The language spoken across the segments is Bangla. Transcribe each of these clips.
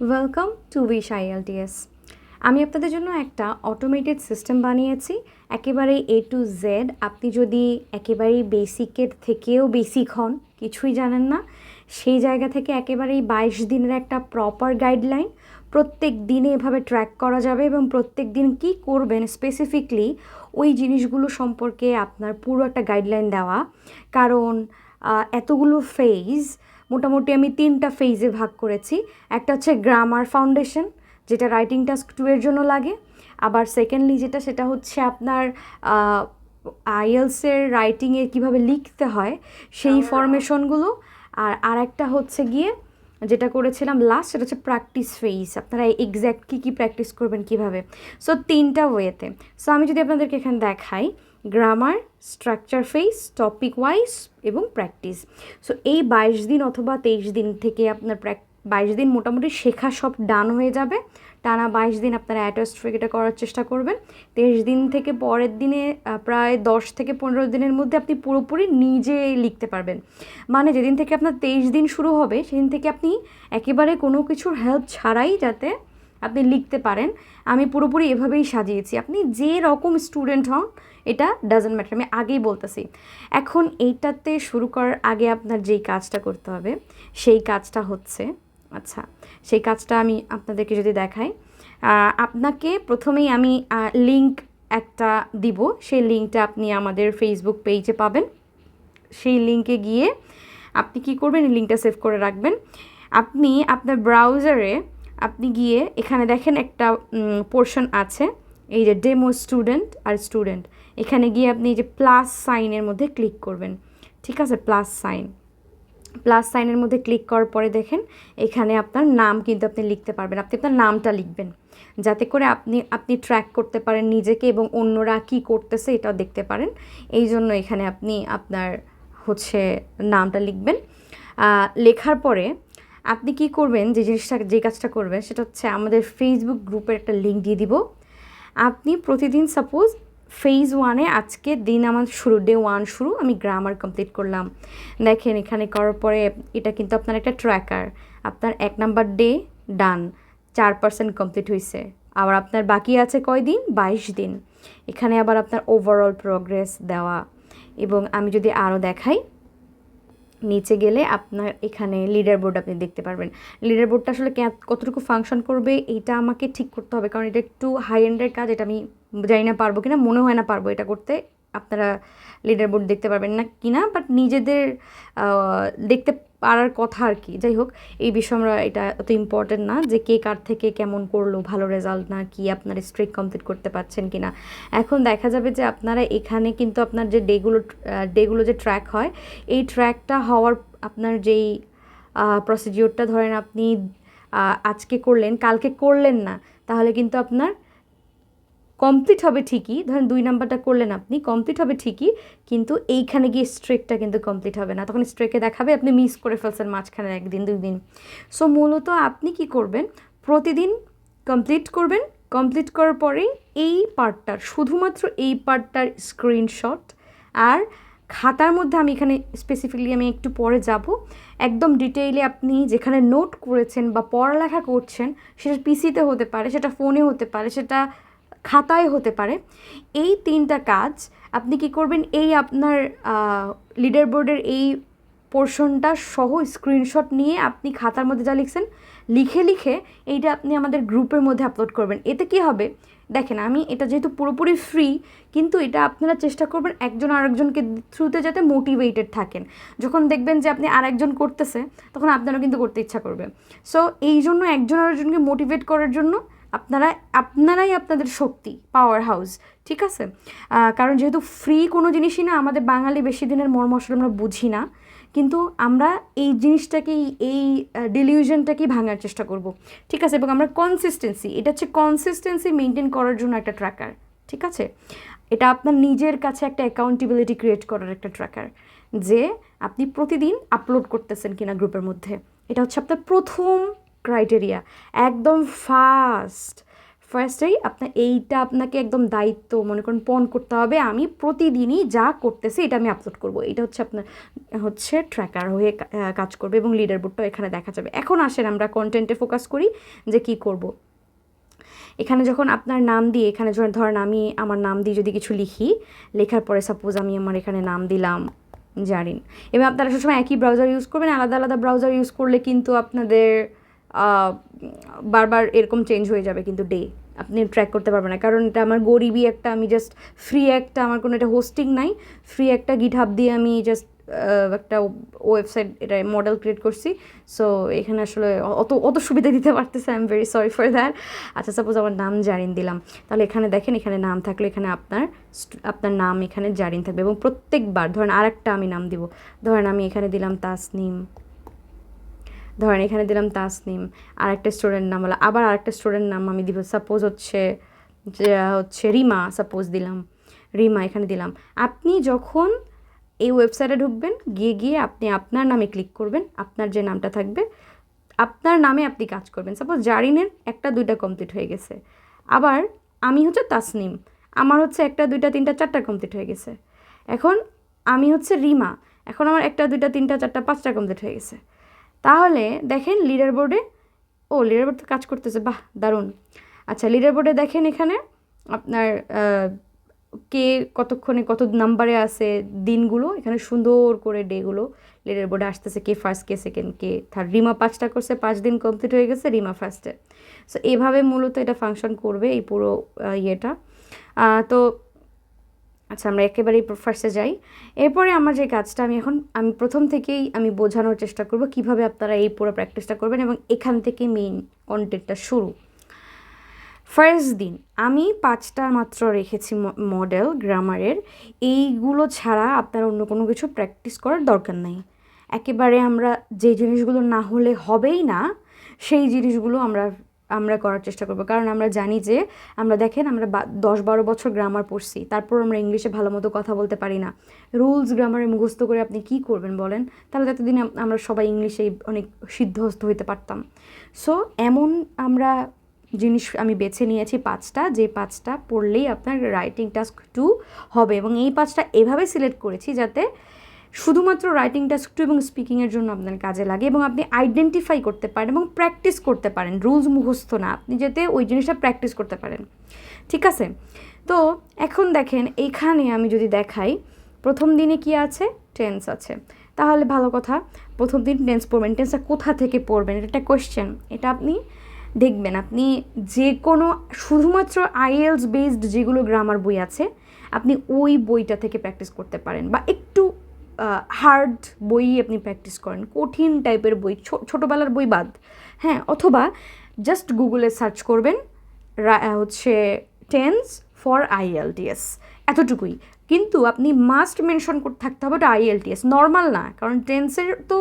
Welcome to wish IELTS. আমি আপনাদের জন্য একটা অটোমেটেড সিস্টেম বানিয়েছি, একেবারে এ টু জেড। আপনি যদি একেবারেই বেসিকের থেকেও বেসিক হন, কিছুই জানেন না, সেই জায়গা থেকে একেবারেই 22 দিনের একটা প্রপার গাইডলাইন প্রত্যেক দিনে এভাবে ট্র্যাক করা যাবে এবং প্রত্যেক দিন কী করবেন স্পেসিফিকলি ওই জিনিসগুলো সম্পর্কে আপনার পুরো একটা গাইডলাইন দেওয়া। কারণ এতগুলো ফেজ, মোটামুটি আমি 3টা ফেজে ভাগ করেছি। একটা হচ্ছে গ্রামার ফাউন্ডেশন, যেটা রাইটিং টাস্ক 2 এর জন্য লাগে। আবার সেকেন্ডলি সেটা হচ্ছে আপনার আইএলসের রাইটিংয়ে কীভাবে লিখতে হয় সেই ফরমেশনগুলো। আর একটা হচ্ছে গিয়ে যেটা করেছিলাম লাস্ট, সেটা হচ্ছে প্র্যাকটিস ফেজ, আপনারা এক্স্যাক্ট কী প্র্যাকটিস করবেন কীভাবে। সো 3টা ওয়েতে। সো আমি যদি আপনাদেরকে এখানে দেখাই, grammar, structure phase, topic wise এবং প্র্যাকটিস। সো এই 22 দিন অথবা 23 দিন থেকে আপনার 22 দিন মোটামুটি শেখা সব ডান হয়ে যাবে। টানা 22 দিন আপনারা অ্যাটস্ট্রিক এটা করার চেষ্টা করবেন। 23 দিন থেকে পরের দিনে প্রায় 10 থেকে 15 দিনের মধ্যে আপনি পুরোপুরি নিজে লিখতে পারবেন। মানে যেদিন থেকে আপনার 23 দিন শুরু হবে সেদিন থেকে আপনি একেবারে কোনো কিছুর হেল্প ছাড়াই যাতে আপনি লিখতে পারেন। আমি পুরোপুরি এভাবেই সাজিয়েছি। আপনি যে রকম স্টুডেন্ট হন এটা ডাজন্ট ম্যাটার, আমি আগেই বলতেছি। এখন এইটাতে শুরু করার আগে আপনার যেই কাজটা করতে হবে সেই কাজটা হচ্ছে, আচ্ছা সেই কাজটা আমি আপনাদেরকে যদি দেখাই, আপনাকে প্রথমেই আমি লিঙ্ক একটা দিব। সেই লিঙ্কটা আপনি আমাদের ফেসবুক পেজে পাবেন। সেই লিঙ্কে গিয়ে আপনি কি করবেন, এই লিঙ্কটা সেভ করে রাখবেন। আপনি আপনার ব্রাউজারে আপনি গিয়ে এখানে দেখেন একটা পোর্শন আছে, এই যে ডেমো স্টুডেন্ট আর স্টুডেন্ট, এখানে গিয়ে আপনি এই যে প্লাস সাইনের মধ্যে ক্লিক করবেন। ঠিক আছে, প্লাস সাইনের মধ্যে ক্লিক করার পরে দেখেন এখানে আপনার নাম কিন্তু আপনি লিখতে পারবেন। আপনি আপনার নামটা লিখবেন যাতে করে আপনি ট্র্যাক করতে পারেন নিজেকে এবং অন্যরা কি করতেছে এটাও দেখতে পারেন। এই জন্য এখানে আপনি আপনার হচ্ছে নামটা লিখবেন। লেখার পরে আপনি কি করবেন, যে কাজটা করবেন সেটা হচ্ছে আমাদের ফেসবুক গ্রুপের একটা লিঙ্ক দিয়ে দিব। আপনি প্রতিদিন সাপোজ ফেজ 1-এ আজকে দিন আমার শুরু, ডে 1 শুরু, আমি গ্রামার কমপ্লিট করলাম। দেখেন এখানে করার পরে এটা কিন্তু আপনার একটা ট্র্যাকার। আপনার 1 নাম্বার ডে ডান, 4% কমপ্লিট হয়েছে। আবার আপনার বাকি আছে কয়দিন, 22 দিন। এখানে আবার আপনার ওভারঅল প্রোগ্রেস দেওয়া। এবং আমি যদি আরও দেখাই, নিচে গেলে আপনার এখানে লিডার বোর্ড আপনি দেখতে পারবেন। লিডার বোর্ডটা আসলে কতটুকু ফাংশন করবে এটা আমাকে ঠিক করতে হবে, কারণ এটা একটু হাই এন্ডের কাজ। এটা আমি জানি না পারবো কিনা, মনে হয় না পারবো এটা করতে। আপনারা লিডার বোর্ড দেখতে পারবেন না কিনা, বাট নিজেদের দেখতে পারার কথা আর কি। যাই হোক, এই বিষয়ে আমরা, এটা অত ইম্পর্টেন্ট না যে কে কার থেকে কেমন করলো, ভালো রেজাল্ট না কি, আপনার স্ট্রিক কমপ্লিট করতে পারছেন কি না। এখন দেখা যাবে যে আপনারা এখানে কিন্তু আপনার যে ডেগুলো যে ট্র্যাক হয়, এই ট্র্যাকটা হওয়ার আপনার যেই প্রসিডিওরটা, ধরেন আপনি আজকে করলেন, কালকে করলেন না, তাহলে কিন্তু আপনার কমপ্লিট হবে ঠিকই। ধরেন 2 নাম্বারটা করলেন আপনি, কমপ্লিট হবে ঠিকই, কিন্তু এইখানে গিয়ে স্ট্রেকটা কিন্তু কমপ্লিট হবে না। তখন স্ট্রেকে দেখাবে আপনি মিস করে ফেলছেন মাঝখানে 1 দিন 2 দিন। সো মূলত আপনি কি করবেন, প্রতিদিন কমপ্লিট করবেন। কমপ্লিট করার পরেই এই পার্টটার, শুধুমাত্র এই পার্টটার স্ক্রিনশট আর খাতার মধ্যে, আমি এখানে স্পেসিফিকলি আমি একটু পরে যাব, একদম ডিটেইলে আপনি যেখানে নোট করেছেন বা পড়ালেখা করছেন, সেটা পিসিতে হতে পারে, সেটা ফোনে হতে পারে, সেটা খাতায় হতে পারে। এই 3টা কাজ আপনি কি করবেন, এই আপনার লিডার বোর্ডের এই পোর্শনটা সহ স্ক্রিনশট নিয়ে আপনি খাতার মধ্যে যা লিখছেন লিখে এইটা আপনি আমাদের গ্রুপের মধ্যে আপলোড করবেন। এতে কি হবে দেখেন, আমি এটা যেহেতু পুরোপুরি ফ্রি, কিন্তু এটা আপনারা চেষ্টা করবেন একজন আরেকজনকে থ্রুতে যাতে মোটিভেটেড থাকেন। যখন দেখবেন যে আপনি আরেকজন করতেছে, তখন আপনারও কিন্তু করতে ইচ্ছা করবে। সো এই জন্য একজন আরেকজনকে মোটিভেট করার জন্য আপনারাই আপনাদের শক্তি, পাওয়ার হাউস। ঠিক আছে, কারণ যেহেতু ফ্রি কোনো জিনিসই না, আমাদের বাঙালি বেশি দিনের মর্ম আসলে আমরা বুঝি না, কিন্তু আমরা এই জিনিসটাকেই, এই ডিলিউশনটাকেই ভাঙার চেষ্টা করব। ঠিক আছে, এবং আমরা কনসিস্টেন্সি, এটা হচ্ছে কনসিস্টেন্সি মেনটেন করার জন্য একটা ট্র্যাকার। ঠিক আছে, এটা আপনার নিজের কাছে একটা অ্যাকাউন্টেবিলিটি ক্রিয়েট করার একটা ট্র্যাকার, যে আপনি প্রতিদিন আপলোড করতেছেন কিনা গ্রুপের মধ্যে। এটা হচ্ছে আপনার প্রথম ক্রাইটেরিয়া। একদম ফার্স্টেই আপনার এইটা আপনাকে একদম দায়িত্ব মনে করেন পণ করতে হবে, আমি প্রতিদিনই যা করতেছি এটা আমি আপলোড করব। এটা হচ্ছে আপনার হচ্ছে ট্র্যাকার হয়ে কাজ করবে এবং লিডার বোর্ডটাও এখানে দেখা যাবে। এখন আসেন আমরা কন্টেন্টে ফোকাস করি যে কি করব। এখানে যখন আপনার নাম দিয়ে, এখানে যখন ধরেন আমি আমার নাম দিয়ে যদি কিছু লিখি, লেখার পরে সাপোজ আমি আমার এখানে নাম দিলাম জারিন, এবং আপনারা সবসময় একই ব্রাউজার ইউজ করবেন। আলাদা আলাদা ব্রাউজার ইউজ করলে কিন্তু আপনাদের বারবার এরকম চেঞ্জ হয়ে যাবে, কিন্তু ডে আপনি ট্র্যাক করতে পারবেন না, কারণ এটা আমার গরিবই একটা, আমি জাস্ট ফ্রি একটা, আমার কোনো এটা হোস্টিং নাই, ফ্রি একটা গিটহাব দিয়ে আমি জাস্ট একটা ওয়েবসাইট এটা মডেল ক্রিয়েট করছি। সো এখানে আসলে অত সুবিধা দিতে পারতেছে, I am very sorry for that. আচ্ছা, সাপোজ আমার নাম জারিন দিলাম, তাহলে এখানে দেখেন এখানে নাম থাকলে এখানে আপনার নাম এখানে জারিন থাকবে, এবং প্রত্যেকবার ধরেন আরেকটা আমি নাম দিব, ধরেন আমি এখানে দিলাম তাসনিম, ধরেন এখানে দিলাম তাসনিম, আরেকটা স্টুডেন্ট নাম হলো, আবার আরেকটা স্টুডেন্ট নাম আমি দিব, সাপোজ হচ্ছে রিমা, সাপোজ দিলাম রিমা, এখানে দিলাম। আপনি যখন এই ওয়েবসাইটে ঢুকবেন, গিয়ে আপনি আপনার নামে ক্লিক করবেন, আপনার যে নামটা থাকবে আপনার নামে আপনি কাজ করবেন। সাপোজ জারিনের 1টা 2টা কমপ্লিট হয়ে গেছে, আবার আমি হচ্ছে তাসনিম, আমার হচ্ছে 1টা 2টা 3টা 4টা কমপ্লিট হয়ে গেছে। এখন আমি হচ্ছে রিমা, এখন আমার 1টা 2টা 3টা 4টা 5টা কমপ্লিট হয়ে গেছে। তাহলে দেখেন লিডার বোর্ডে, লিডার বোর্ড তো কাজ করতেছে, বাহ দারুণ। আচ্ছা, লিডার বোর্ডে দেখেন এখানে আপনার কে কতক্ষণে কত নাম্বারে আছে দিনগুলো, এখানে সুন্দর করে ডেগুলো লিডার বোর্ডে আসতেছে, কে ফার্স্ট, কে সেকেন্ড, কে থার্ড। রিমা 5টা করছে, 5 দিন কমপ্লিট হয়ে গেছে, রিমা ফার্স্টে। সো এভাবে মূলত এটা ফাংশন করবে এই পুরো ইয়েটা। তো আচ্ছা, আমরা একেবারেই ফার্স্টে যাই। এরপরে আমার যে কাজটা আমি প্রথম থেকেই আমি বোঝানোর চেষ্টা করব কিভাবে আপনারা এই পুরো প্র্যাকটিসটা করবেন, এবং এখান থেকে মেইন কন্টেন্টটা শুরু। ফার্স্ট দিন আমি 5টা মাত্র রেখেছি মডেল গ্রামারের, এইগুলো ছাড়া আপনার অন্য কোনো কিছু প্র্যাকটিস করার দরকার নাই। একেবারে আমরা যে জিনিসগুলো না হলে হবেই না সেই জিনিসগুলো আমরা করার চেষ্টা করবো, কারণ আমরা জানি যে আমরা 10-12 বছর গ্রামার পড়ছি, তারপর আমরা ইংলিশে ভালো মতো কথা বলতে পারি না। রুলস গ্রামারে মুখস্থ করে আপনি কি করবেন বলেন? তাহলে এতদিন আমরা সবাই ইংলিশে অনেক সিদ্ধহস্ত হইতে পারতাম। সো এমন জিনিস আমি বেছে নিয়েছি 5টা, যে 5টা পড়লেই আপনার রাইটিং টাস্ক 2 হবে, এবং এই 5টা এভাবে সিলেক্ট করেছি যাতে শুধুমাত্র রাইটিং টাস্ক 2 এবং স্পিকিংয়ের জন্য আপনার কাজে লাগে, এবং আপনি আইডেন্টিফাই করতে পারেন এবং প্র্যাকটিস করতে পারেন, রুলস মুখস্থ না, আপনি যাতে ওই জিনিসটা প্র্যাকটিস করতে পারেন। ঠিক আছে? তো এখন দেখেন এইখানে আমি যদি দেখাই, প্রথম দিনে কি আছে? টেন্স আছে। তাহলে ভালো কথা, প্রথম দিন টেন্স পড়বেন। টেন্সটা কোথা থেকে পড়বেন, এটা একটা কোয়েশ্চেন। এটা আপনি দেখবেন, আপনি যে কোনো শুধুমাত্র আইএলস বেসড যেগুলো গ্রামার বই আছে আপনি ওই বইটা থেকে প্র্যাকটিস করতে পারেন, বা একটু হার্ড বই আপনি প্র্যাকটিস করেন, কঠিন টাইপের বই, ছোটোবেলার বই বাদ, হ্যাঁ। অথবা জাস্ট গুগলে সার্চ করবেন হচ্ছে টেন্স ফর IELTS, এতটুকুই। কিন্তু আপনি মাস্ট মেনশন করতে থাকতে হবে ওটা IELTS, নর্মাল না, কারণ টেন্সের তো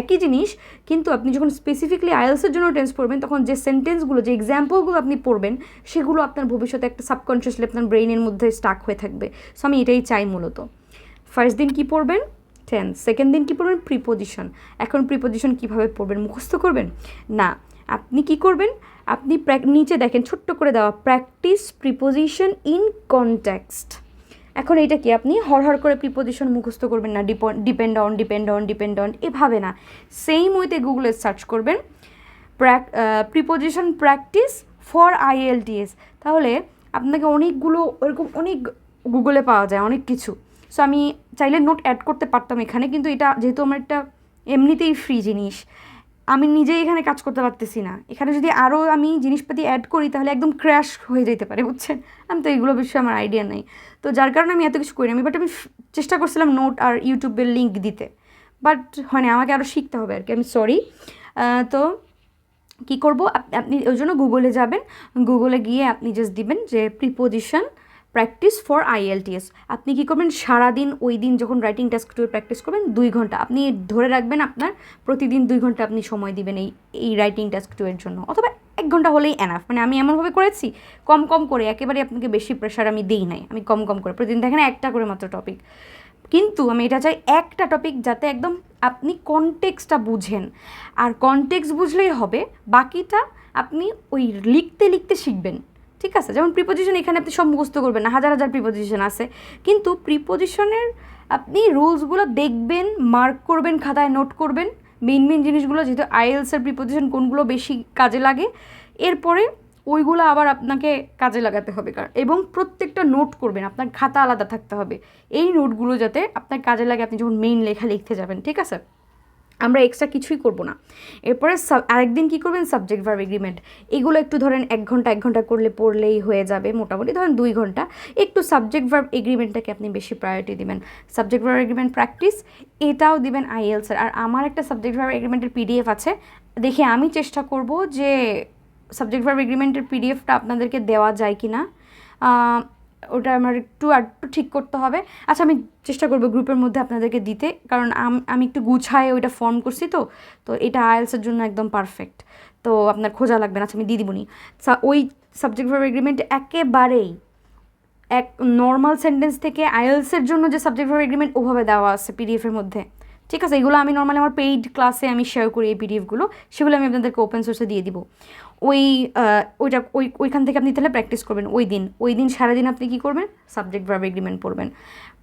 একই জিনিস, কিন্তু আপনি যখন স্পেসিফিকলি আইএলসের জন্য টেন্স পড়বেন তখন যে সেন্টেন্সগুলো, যে এক্সাম্পলগুলো আপনি পড়বেন সেগুলো আপনার ভবিষ্যতে একটা সাবকনশিয়াসলি আপনার ব্রেইনের মধ্যে স্টাক হয়ে থাকবে। সো আমি এটাই চাই মূলত। ফার্স্ট দিন কী পড়বেন? টেন্স। সেকেন্ড দিন কী পড়বেন? প্রিপোজিশন। এখন প্রিপোজিশন কীভাবে পড়বেন? মুখস্থ করবেন না, আপনি কি করবেন, আপনি নিচে দেখেন ছোট্ট করে দেওয়া, প্র্যাকটিস প্রিপোজিশন ইন কনটেক্সট। এখন এইটা কি, আপনি হর করে প্রিপোজিশন মুখস্থ করবেন না, ডিপেন্ড অন এভাবে না, সেম ওয়েতে গুগলে সার্চ করবেন প্রিপোজিশন প্র্যাকটিস ফর IELTS। তাহলে আপনাকে অনেকগুলো এরকম অনেক গুগলে পাওয়া যায় অনেক কিছু। সো আমি চাইলে নোট অ্যাড করতে পারতাম এখানে, কিন্তু এটা যেহেতু আমার একটা এমনিতেই ফ্রি জিনিস, আমি নিজেই এখানে কাজ করতে পারতেছি না। এখানে যদি আরও আমি জিনিসপাতি অ্যাড করি তাহলে একদম ক্র্যাশ হয়ে যেতে পারে, বুঝছেন? আমি তো এগুলো বিষয়ে আমার আইডিয়া নেই, তো যার কারণে আমি এত কিছু করি আমি। বাট আমি চেষ্টা করছিলাম নোট আর ইউটিউবের লিঙ্ক দিতে, বাট হয় না, আমাকে আরও শিখতে হবে আর কি, আমি সরি। তো কী করবো, আপনি ওই জন্য গুগলে যাবেন, গুগলে গিয়ে আপনি জাস্ট দিবেন যে প্রিপোজিশন প্র্যাকটিস ফর IELTS। আপনি কী করবেন, সারাদিন ওই দিন যখন রাইটিং টাস্ক 2 প্র্যাকটিস করবেন 2 ঘন্টা আপনি ধরে রাখবেন, আপনার প্রতিদিন 2 ঘন্টা আপনি সময় দিবেন এই রাইটিং টাস্ক 2 এর জন্য, অথবা 1 ঘন্টা হলেই এনাফ। মানে আমি এমনভাবে করেছি কম করে, একেবারে আপনাকে বেশি প্রেশার আমি দিই নাই, আমি কম করে প্রতিদিন দেখেন একটা করে মাত্র টপিক, কিন্তু আমি এটা চাই একটা টপিক যাতে একদম আপনি কনটেক্সটটা বুঝেন, আর কনটেক্সট বুঝলেই হবে, বাকিটা আপনি ওই লিখতে শিখবেন। ঠিক আছে? যেমন প্রিপোজিশন এখানে আপনি সব মুখস্থ করবেন না, হাজার হাজার প্রিপোজিশন আছে, কিন্তু প্রিপোজিশনের আপনি রুলসগুলো দেখবেন, মার্ক করবেন, খাতায় নোট করবেন মেইন মেইন জিনিসগুলো, যেহেতু আইএলসের প্রিপোজিশন কোনগুলো বেশি কাজে লাগে, এরপরে ওইগুলো আবার আপনাকে কাজে লাগাতে হবে। এবং প্রত্যেকটা নোট করবেন, আপনার খাতা আলাদা থাকতে হবে, এই নোটগুলো যাতে আপনার কাজে লাগে আপনি যখন মেইন লেখা লিখতে যাবেন, ঠিক আছে? আমরা এক্সট্রা কিছুই করব না। এরপরে আরেকদিন কী করবেন, সাবজেক্ট ভার্ব এগ্রিমেন্ট। এগুলো একটু ধরেন 1 ঘন্টা করলে পড়লেই হয়ে যাবে, মোটামুটি ধরেন 2 ঘন্টা। একটু সাবজেক্ট ভার্ব এগ্রিমেন্টটাকে আপনি বেশি প্রায়োরিটি দিবেন। সাবজেক্ট ভার্ব এগ্রিমেন্ট প্র্যাকটিস এটাও দিবেন আইএলসের। আর আমার একটা সাবজেক্ট ভার্ব এগ্রিমেন্টের পিডিএফ আছে, দেখে আমি চেষ্টা করব যে সাবজেক্ট ভার্ব এগ্রিমেন্টের পিডিএফটা আপনাদেরকে দেওয়া যায় কি না, ওটা আমার একটু ঠিক করতে হবে। আচ্ছা, আমি চেষ্টা করবো গ্রুপের মধ্যে আপনাদেরকে দিতে, কারণ আমি একটু গুছায় ওইটা ফর্ম করছি, তো এটা আইএলসের জন্য একদম পারফেক্ট, তো আপনার খোঁজা লাগবে না। আচ্ছা, আমি দিয়ে দিবনি। ওই সাবজেক্ট ভার্ব এগ্রিমেন্ট একেবারেই এক নর্মাল সেন্টেন্স থেকে আইএলসের জন্য যে সাবজেক্ট ভার্ব এগ্রিমেন্ট ওভাবে দেওয়া আছে পিডিএফের মধ্যে, ঠিক আছে? এগুলো আমি নর্মালি আমার পেইড ক্লাসে আমি শেয়ার করি, এই পিডিএফগুলো, সেগুলো আমি আপনাদেরকে ওপেন সোর্সে দিয়ে দিব। ওইখান থেকে আপনি তাহলে প্র্যাকটিস করবেন। ওই দিন সারাদিন আপনি কী করবেন, সাবজেক্ট ভার্ব এগ্রিমেন্ট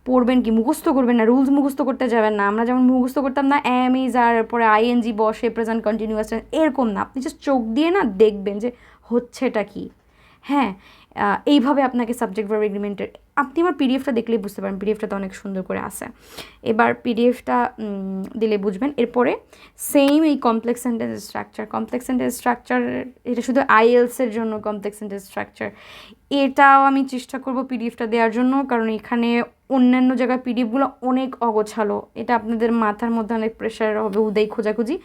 পড়বেন কি মুখস্থ করবেন না, রুলস মুখস্থ করতে যাবেন না। আমরা যেমন মুখস্থ করতাম না, এম ইজ আর পরে আইএনজি বসে প্রেজেন্ট কন্টিনিউয়াস, এরকম না। আপনি জাস্ট চোখ দিয়ে না দেখবেন যে হচ্ছেটা কি। হ্যাঁ, এইভাবে আপনাকে সাবজেক্ট ভার্ব এগ্রিমেন্টের, আপনি আমার পিডিএফটা দেখলেই বুঝতে পারেন, পিডিএফটা তো অনেক সুন্দর করে আছে। এবার পিডিএফটা দিলে বুঝবেন। এরপরে সেম এই কমপ্লেক্স সেন্টেন্স স্ট্রাকচার, এটা শুধু আইএলসের জন্য কমপ্লেক্স সেন্টেন্স স্ট্রাকচার, এটাও আমি চেষ্টা করব পিডিএফটা দেওয়ার জন্য, কারণ এখানে অন্যান্য জায়গায় পিডিএফগুলো অনেক অগোছালো, এটা আপনাদের মাথার মধ্যে অনেক প্রেশার হবে, উদয় খোঁজাখুঁজি।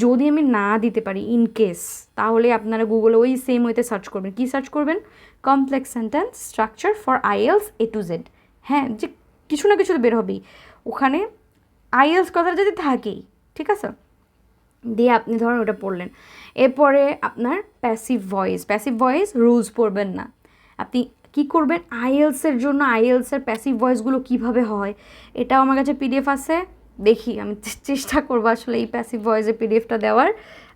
যদি আমি না দিতে পারি ইন কেস, তাহলে আপনারা গুগলে ওই সেম ওয়েতে সার্চ করবেন। কি সার্চ করবেন? Complex sentence structure for IELTS A to Z। হ্যাঁ, যে কিছু না কিছু তো বের হবেই ওখানে, আইএলস কথাটা যদি থাকেই, ঠিক আছে? দিয়ে আপনি ধরেন ওটা পড়লেন। এরপরে আপনার প্যাসিভ ভয়েস রুলস পড়বেন না। আপনি কি করবেন, আইএলসের জন্য আইএলসের প্যাসিভ ভয়েসগুলো কীভাবে হয়, এটাও আমার কাছে পিডিএফ আছে, দেখি আমি চেষ্টা করবো আসলে এই প্যাসিভ ভয়েসের পিডিএফটা দেওয়ার,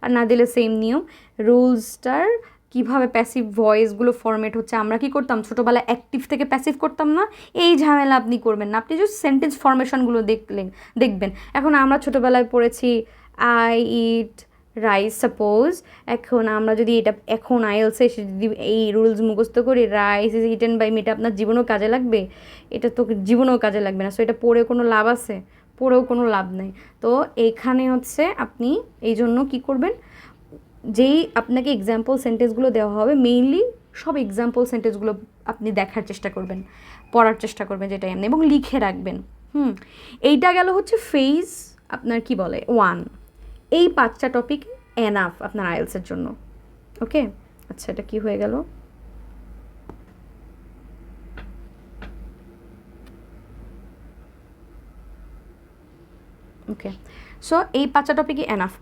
আর না দিলে সেম নিয়ম, রুলসটার কীভাবে প্যাসিভ ভয়েসগুলো ফরম্যাট হচ্ছে। আমরা কি করতাম ছোটোবেলায়, অ্যাক্টিভ থেকে প্যাসিভ করতাম না, এই ঝামেলা আপনি করবেন না, আপনি জাস্ট সেন্টেন্স ফরমেশনগুলো দেখবেন। এখন আমরা ছোটোবেলায় পড়েছি আই ইট রাইস, সাপোজ এখন আমরা যদি এটা এখন আইএলসে যদি এই রুলস মুখস্থ করি, rice is eaten by me, এটা আপনার জীবনেও কাজে লাগবে? এটা তো জীবনেও কাজে লাগবে না। সো এটা পড়ে কোনো লাভ আছে? পড়েও কোনো লাভ নেই। তো এখানে হচ্ছে আপনি এই জন্য কী করবেন, যেই আপনাকে এক্সাম্পল সেন্টেন্সগুলো দেওয়া হবে, মেইনলি সব এক্সাম্পল সেন্টেন্সগুলো আপনি দেখার চেষ্টা করবেন, পড়ার চেষ্টা করবেন, যেটা এমনি, এবং লিখে রাখবেন। এইটা গেল হচ্ছে ফেজ আপনার কি বলে 1। এই 5টা টপিক এনাফ আপনার আইএলসের জন্য। ওকে, আচ্ছা, এটা কি হয়ে গেল? ওকে, সো এই 5টা টপিকই এনাফ।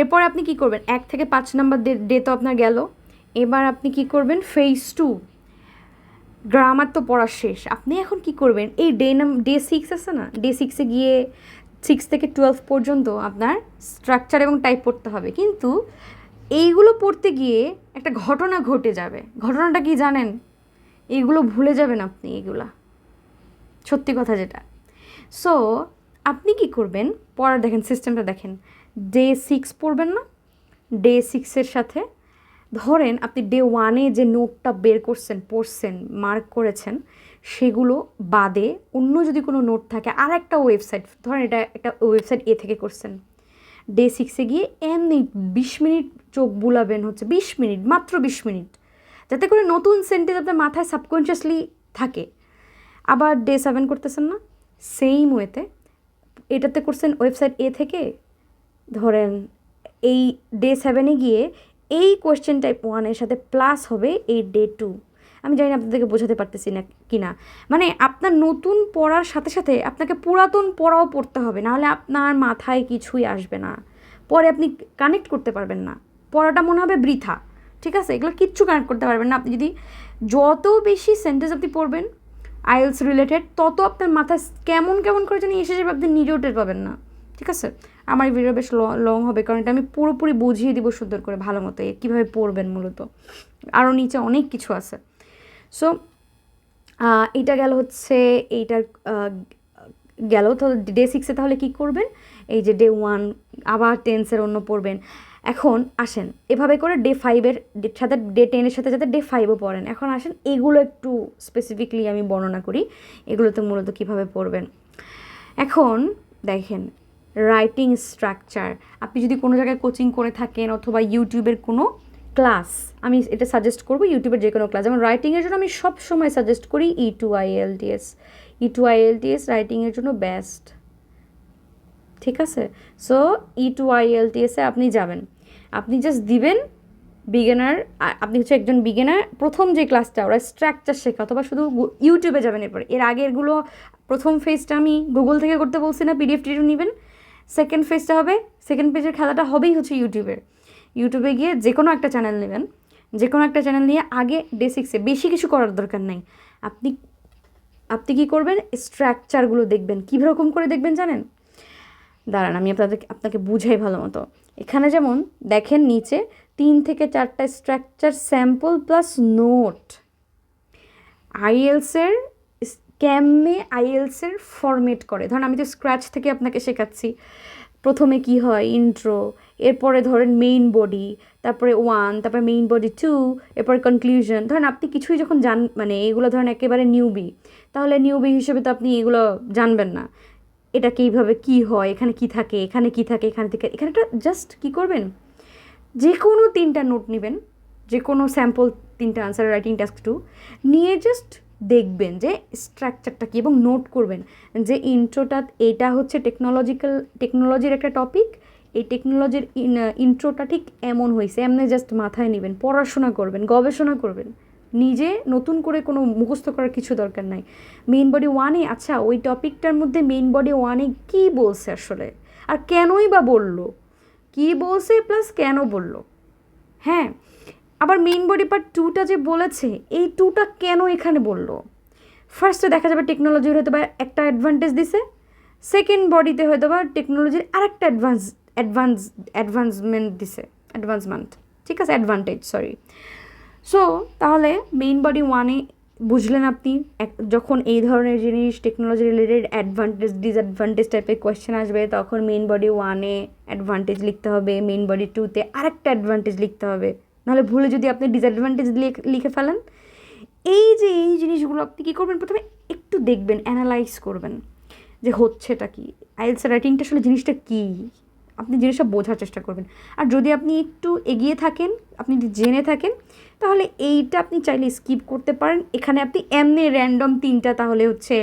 এরপর আপনি কি করবেন, 1 থেকে 5 নাম্বার ডে তো আপনার গেল। এবার আপনি কি করবেন, ফেজ 2, গ্রামার তো পড়া শেষ। আপনি এখন কি করবেন, এই ডে 6 আছে না, ডে 6-এ গিয়ে 6 থেকে 12 পর্যন্ত আপনার স্ট্রাকচার এবং টাইপ পড়তে হবে। কিন্তু এইগুলো পড়তে গিয়ে একটা ঘটনা ঘটে যাবে। ঘটনাটা কি জানেন? এইগুলো ভুলে যাবেন আপনি, এগুলা সত্যি কথা যেটা। সো আপনি কি করবেন, পড়ার দেখেন সিস্টেমটা দেখেন, ডে 6 পড়বেন না, ডে 6-এর সাথে ধরেন আপনি ডে 1-এ যে নোটটা বের করছেন, পড়ছেন, মার্ক করেছেন, সেগুলো বাদে অন্য যদি কোনো নোট থাকে, আর একটা ওয়েবসাইট, ধরেন এটা একটা ওয়েবসাইট এ থেকে করছেন, ডে 6-এ গিয়ে এমনি 20 মিনিট চোখ বুলাবেন, হচ্ছে 20 মিনিট, মাত্র 20 মিনিট, যাতে করে নতুন সেন্টেন্স আপনার মাথায় সাবকনশিয়াসলি থাকে। আবার ডে 7 করতেছেন না, সেম ওয়েতে এটাতে করছেন ওয়েবসাইট এ থেকে, ধরেন এই ডে 7-এ গিয়ে এই কোয়েশ্চেন টাইপ 1-এর সাথে প্লাস হবে এই ডে 2। আমি জানি না আপনাদেরকে বোঝাতে পারতেছি না কি না, মানে আপনার নতুন পড়ার সাথে সাথে আপনাকে পুরাতন পড়াও পড়তে হবে, নাহলে আপনার মাথায় কিছুই আসবে না, পরে আপনি কানেক্ট করতে পারবেন না, পড়াটা মনে হবে বৃথা। ঠিক আছে, এগুলো কিচ্ছু কানেক্ট করতে পারবেন না। আপনি যদি যত বেশি সেন্টেন্স আপনি পড়বেন আইএলস রিলেটেড, তত আপনার মাথায় কেমন কেমন করে জানি এসে যাবে, আপনি নিজেও টের পাবেন না। ঠিক আছে, আমার ভিডিও বেশ লং হবে, কারণ এটা আমি পুরোপুরি বুঝিয়ে দিব সুন্দর করে ভালো মতো কীভাবে পড়বেন মূলত। আরও নিচে অনেক কিছু আছে। সো এটা গেল হচ্ছে এইটার গেল। তো ডে 6-এ তাহলে কী করবেন, এই যে ডে 1 আবার টেন্সের অন্য পড়বেন। এখন আসেন এভাবে করে ডে 5-এর সাথে ডে 10-এর সাথে সাথে ডে 5ও পড়েন। এখন আসেন এগুলো একটু স্পেসিফিকলি আমি বর্ণনা করি এগুলোতে মূলত কীভাবে পড়বেন। এখন দেখেন রাইটিং স্ট্রাকচার, আপনি যদি কোনো জায়গায় কোচিং করে থাকেন অথবা ইউটিউবের কোনো ক্লাস, আমি এটা সাজেস্ট করবো ইউটিউবের যে কোনো ক্লাস। যেমন রাইটিংয়ের জন্য আমি সব সময় সাজেস্ট করি E2 IELTS। E2 IELTS রাইটিংয়ের জন্য বেস্ট, ঠিক আছে? সো E2 IELTS-এ আপনি যাবেন, আপনি জাস্ট দিবেন বিগিনার, আপনি হচ্ছে একজন বিগিনার, প্রথম যে ক্লাসটা ওরা স্ট্রাকচার শেখা, অথবা শুধু ইউটিউবে যাবেন। এরপরে এর আগেরগুলো প্রথম ফেজটা আমি গুগল থেকে করতে বলছি না, PDF টিডিও নেবেন। সেকেন্ড ফেজটা হবে, সেকেন্ড পেজের খেলাটা হবেই হচ্ছে ইউটিউবে গিয়ে যে কোনো একটা চ্যানেল নেবেন, যে কোনো একটা চ্যানেল নিয়ে আগে ডে 6-এ বেশি কিছু করার দরকার নাই, আপনি কী করবেন, স্ট্রাকচারগুলো দেখবেন। কীরকম করে দেখবেন জানেন? দাঁড়ান আমি আপনাকে বুঝাই ভালো মতো। এখানে যেমন দেখেন নিচে 3 থেকে 4টা স্ট্রাকচার স্যাম্পল প্লাস নোট। আইএলসের ফরম্যাট করে, ধরেন আমি তো স্ক্র্যাচ থেকে আপনাকে শেখাচ্ছি। প্রথমে কি হয়, ইন্ট্রো, এরপরে ধরেন মেইন বডি, তারপরে 1, তারপরে মেইন বডি 2, এরপরে কনক্লুশন। ধরেন আপনি কিছুই যখন মানে এগুলো ধরেন একেবারে নিউবি, তাহলে নিউবি হিসেবে তো আপনি এগুলো জানবেন না, এটা কীভাবে কী হয়, এখানে কি থাকে, এখানে কি থাকে, এখানে থেকে এখানে একটা জাস্ট কী করবেন, যে কোনো 3টা নোট নেবেন, যে কোনো স্যাম্পল 3টা আনসার রাইটিং টাস্ক 2 নিয়ে জাস্ট দেখবেন যে স্ট্রাকচারটা কী, এবং নোট করবেন যে ইন্ট্রোটা, এটা হচ্ছে টেকনোলজির একটা টপিক, এই টেকনোলজির ইন্ট্রোটা ঠিক এমন হয়েছে, এমনি জাস্ট মাথায় নেবেন, পড়াশোনা করবেন, গবেষণা করবেন, নিজে নতুন করে কোনো মুখস্থ করার কিছু দরকার নাই। মেইন বডি 1-এ আচ্ছা ওই টপিকটার মধ্যে মেইন বডি 1-এ কী বলছে আসলে, আর কেনই বা বললো, কী বলছে প্লাস কেন বললো। হ্যাঁ, আবার মেইন বডি পার্ট 2টা যে বলেছে, এই 2টা কেন এখানে বললো। ফার্স্টে দেখা যাবে টেকনোলজির হয়তো বা একটা অ্যাডভান্টেজ দিছে, সেকেন্ড বডিতে হয়তো বা টেকনোলজির আরেকটা অ্যাডভান্সমেন্ট, ঠিক আছে, অ্যাডভান্টেজ, সরি। সো তাহলে মেইন বডি 1-এ বুঝলেন আপনি, যখন এই ধরনের জিনিস টেকনোলজি রিলেটেড অ্যাডভান্টেজ ডিসঅ্যাডভান্টেজ টাইপের কোয়েশ্চেন আসবে, তখন মেইন বডি 1-এ অ্যাডভান্টেজ লিখতে হবে, মেইন বডি 2-তে আরেকটা অ্যাডভান্টেজ লিখতে হবে, নাহলে ভুলে যদি আপনি ডিসঅ্যাডভান্টেজ লিখে ফেলেন। এই জিনিসগুলো আপনি কী করবেন, প্রথমে একটু দেখবেন, অ্যানালাইজ করবেন যে হচ্ছেটা কি, আইএলটিএস রাইটিংটা আসলে জিনিসটা কী, আপনি জিনিসটা বোঝার চেষ্টা করবেন। আর যদি আপনি একটু এগিয়ে থাকেন, আপনি যদি জেনে থাকেন, তাহলে এইটা আপনি চাইলে স্কিপ করতে পারেন। এখানে আপনি এমনি র্যান্ডম 3টা, তাহলে হচ্ছে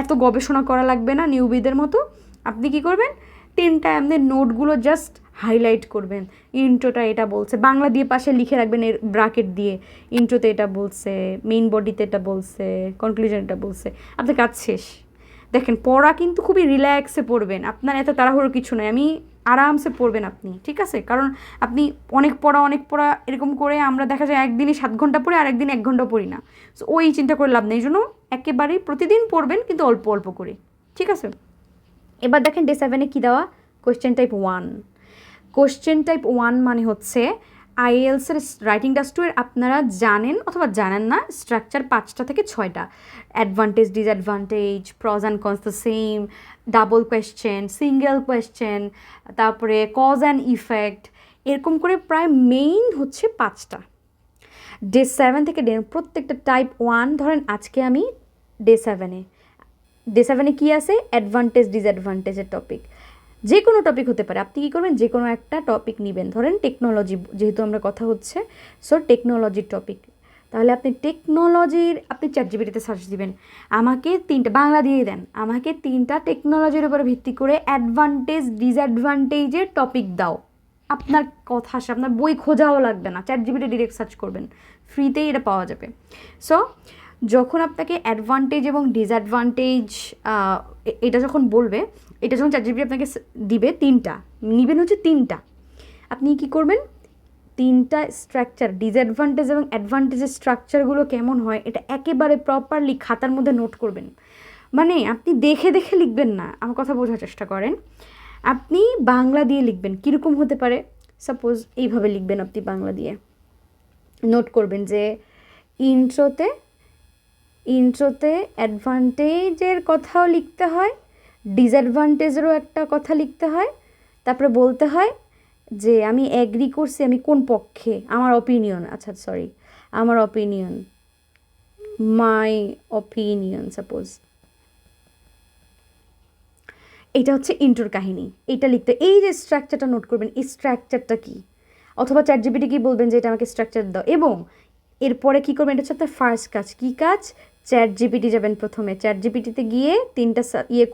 এত গবেষণা করা লাগবে না নিউবিদের মতো। আপনি কি করবেন, 3টা এমনি নোটগুলো জাস্ট হাইলাইট করবেন। ইন্ট্রোটা এটা বলছে, বাংলা দিয়ে পাশে লিখে রাখবেন এর ব্র্যাকেট দিয়ে, ইন্ট্রোতে এটা বলছে, মেইন বডিতে এটা বলছে, কনক্লুশন এটা বলছে, আপনার কাজ শেষ। দেখেন পড়া কিন্তু খুবই রিল্যাক্সে পড়বেন, আপনার এত তাড়াহুড়ো কিছু নয়, আমি আরামসে পড়বেন আপনি, ঠিক আছে? কারণ আপনি অনেক পড়া এরকম করে আমরা দেখা যায় একদিনই 7 ঘন্টা পড়ি, আর একদিন 1 ঘন্টা পড়ি না। সো ওই চিন্তা করে লাভ নেই, এই জন্য একেবারেই প্রতিদিন পড়বেন, কিন্তু অল্প অল্প করে, ঠিক আছে? এবার দেখেন ডে 7-এ কী দেওয়া, কোয়েশ্চেন টাইপ 1। কোয়েশ্চেন টাইপ 1 মানে হচ্ছে আইএলসের রাইটিং টাস্ক 2-এর আপনারা জানেন অথবা জানেন না, স্ট্রাকচার 5টা থেকে 6টা, advantage disadvantage, pros and cons the same, double question, single question, তারপরে কজ অ্যান্ড ইফেক্ট, এরকম করে প্রায় মেইন হচ্ছে 5টা। ডে 7 থেকে প্রত্যেকটা টাইপ 1, ধরেন আজকে আমি ডে 7-এ কী আছে, অ্যাডভান্টেজ ডিসঅ্যাডভান্টেজের টপিক, যে কোনো টপিক হতে পারে। আপনি কী করবেন, যে কোনো একটা টপিক নেবেন, ধরেন টেকনোলজি যেহেতু আমরা কথা হচ্ছে, সো টেকনোলজির টপিক, তাহলে আপনি চ্যাটজিপিটিতে সার্চ দিবেন, আমাকে 3টা বাংলা দিয়ে দেন, আমাকে 3টা টেকনোলজির উপরে ভিত্তি করে অ্যাডভান্টেজ ডিসঅ্যাডভান্টেজের টপিক দাও। আপনার কথা আসে, আপনার বই খোঁজাও লাগবে না, চ্যাটজিপিটি ডিরেক্ট সার্চ করবেন, ফ্রিতেই এটা পাওয়া যাবে। সো যখন আপনাকে অ্যাডভান্টেজ এবং ডিসঅ্যাডভান্টেজ এটা যখন বলবে, এটা যখন চ্যাটজিপিটি আপনাকে দিবে, 3টা নেবেন, হচ্ছে 3টা, আপনি কি করবেন, 3টা স্ট্রাকচার, ডিসঅ্যাডভান্টেজ এবং অ্যাডভান্টেজের স্ট্রাকচারগুলো কেমন হয়, এটা একেবারে প্রপারলি খাতার মধ্যে নোট করবেন। মানে আপনি দেখে লিখবেন না, আমার কথা বোঝার চেষ্টা করেন। আপনি বাংলা দিয়ে লিখবেন, কীরকম হতে পারে? সাপোজ এইভাবে লিখবেন আপনি বাংলা দিয়ে, নোট করবেন যে ইন্ট্রোতে অ্যাডভান্টেজের কথাও লিখতে হয়, ডিসঅ্যাডভান্টেজেরও একটা কথা লিখতে হয়, তারপরে বলতে হয় যে আমি অ্যাগ্রি করছি, আমি কোন পক্ষে, আমার অপিনিয়ন, আচ্ছা সরি, আমার অপিনিয়ন, মাই অপিনিয়ন সাপোজ। এটা হচ্ছে ইন্ট্রোর কাহিনী, এটা লিখতে। এই যে স্ট্রাকচারটা নোট করবেন, এই স্ট্রাকচারটা কী, অথবা চ্যাটজিপিটি কি বলবেন যে এটা আমাকে স্ট্রাকচার দাও, এবং এরপরে কী করবেন, এটা হচ্ছে আপনার ফার্স্ট কাজ। কী কাজ? চ্যাটজিপিটি যাবেন প্রথমে, চ্যাটজিপিটিতে গিয়ে 3টা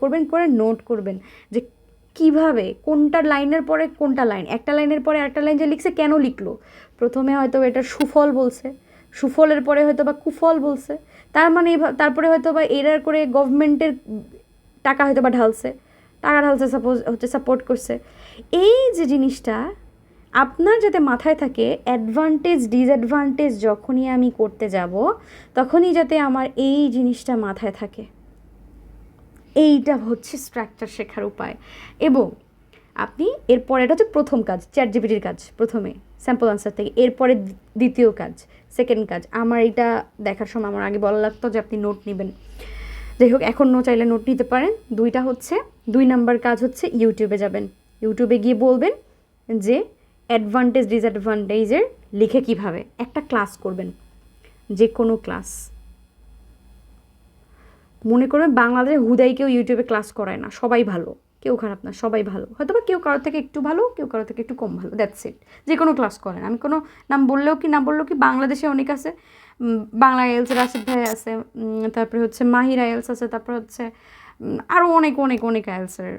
করবেন, করে নোট করবেন যে কিভাবে, কোনটা লাইনের পরে কোনটা লাইন, একটা লাইনের পরে একটা লাইন যে লিখছে কেন লিখলো, প্রথমে হয়তো এটার সুফল বলছে, সুফলের পরে হয়তো বা কুফল বলছে, তার মানে তারপরে হয়তো বা এরার করে গভর্নমেন্টের টাকা হয়তো বা ঢালছে, সাপোজ হচ্ছে সাপোর্ট করছে। এই যে জিনিসটা আপনার যাতে মাথায় থাকে, অ্যাডভান্টেজ ডিসঅ্যাডভান্টেজ যখনই আমি করতে যাব তখনই যাতে আমার এই জিনিসটা মাথায় থাকে, এইটা হচ্ছে স্ট্রাকচার শেখার উপায়। এবং আপনি এরপরে, এটা হচ্ছে প্রথম কাজ, চ্যাটজিপিটির কাজ প্রথমে স্যাম্পল আনসার থেকে, এরপরে দ্বিতীয় কাজ, সেকেন্ড কাজ। আমার এটা দেখার সময় আমার আগে বলা লাগতো যে আপনি নোট নেবেন, যাই হোক এখনও চাইলে নোট নিতে পারেন। 2টা হচ্ছে, 2 নাম্বার কাজ হচ্ছে ইউটিউবে যাবেন, ইউটিউবে গিয়ে বলবেন যে অ্যাডভান্টেজ ডিসঅ্যাডভান্টেজের লিখে কিভাবে, একটা ক্লাস করবেন, যে কোনো ক্লাস। মনে করবেন বাংলাদেশে হুদাই কেউ ইউটিউবে ক্লাস করায় না, সবাই ভালো, কেউ খারাপ না, সবাই ভালো, হয়তো বা কেউ কারোর থেকে একটু ভালো, কেউ কারোর থেকে একটু কম ভালো, দ্যাটস ইট। যে কোনো ক্লাস করেন, আমি কোনো নাম বললেও কি না বললেও কি, বাংলাদেশে অনেক আছে, বাংলা আইএলস রাশিদ ভাই আছে, তারপরে হচ্ছে মাহির আইএলস আছে, তারপরে হচ্ছে আরও অনেক অনেক অনেক আইএলসের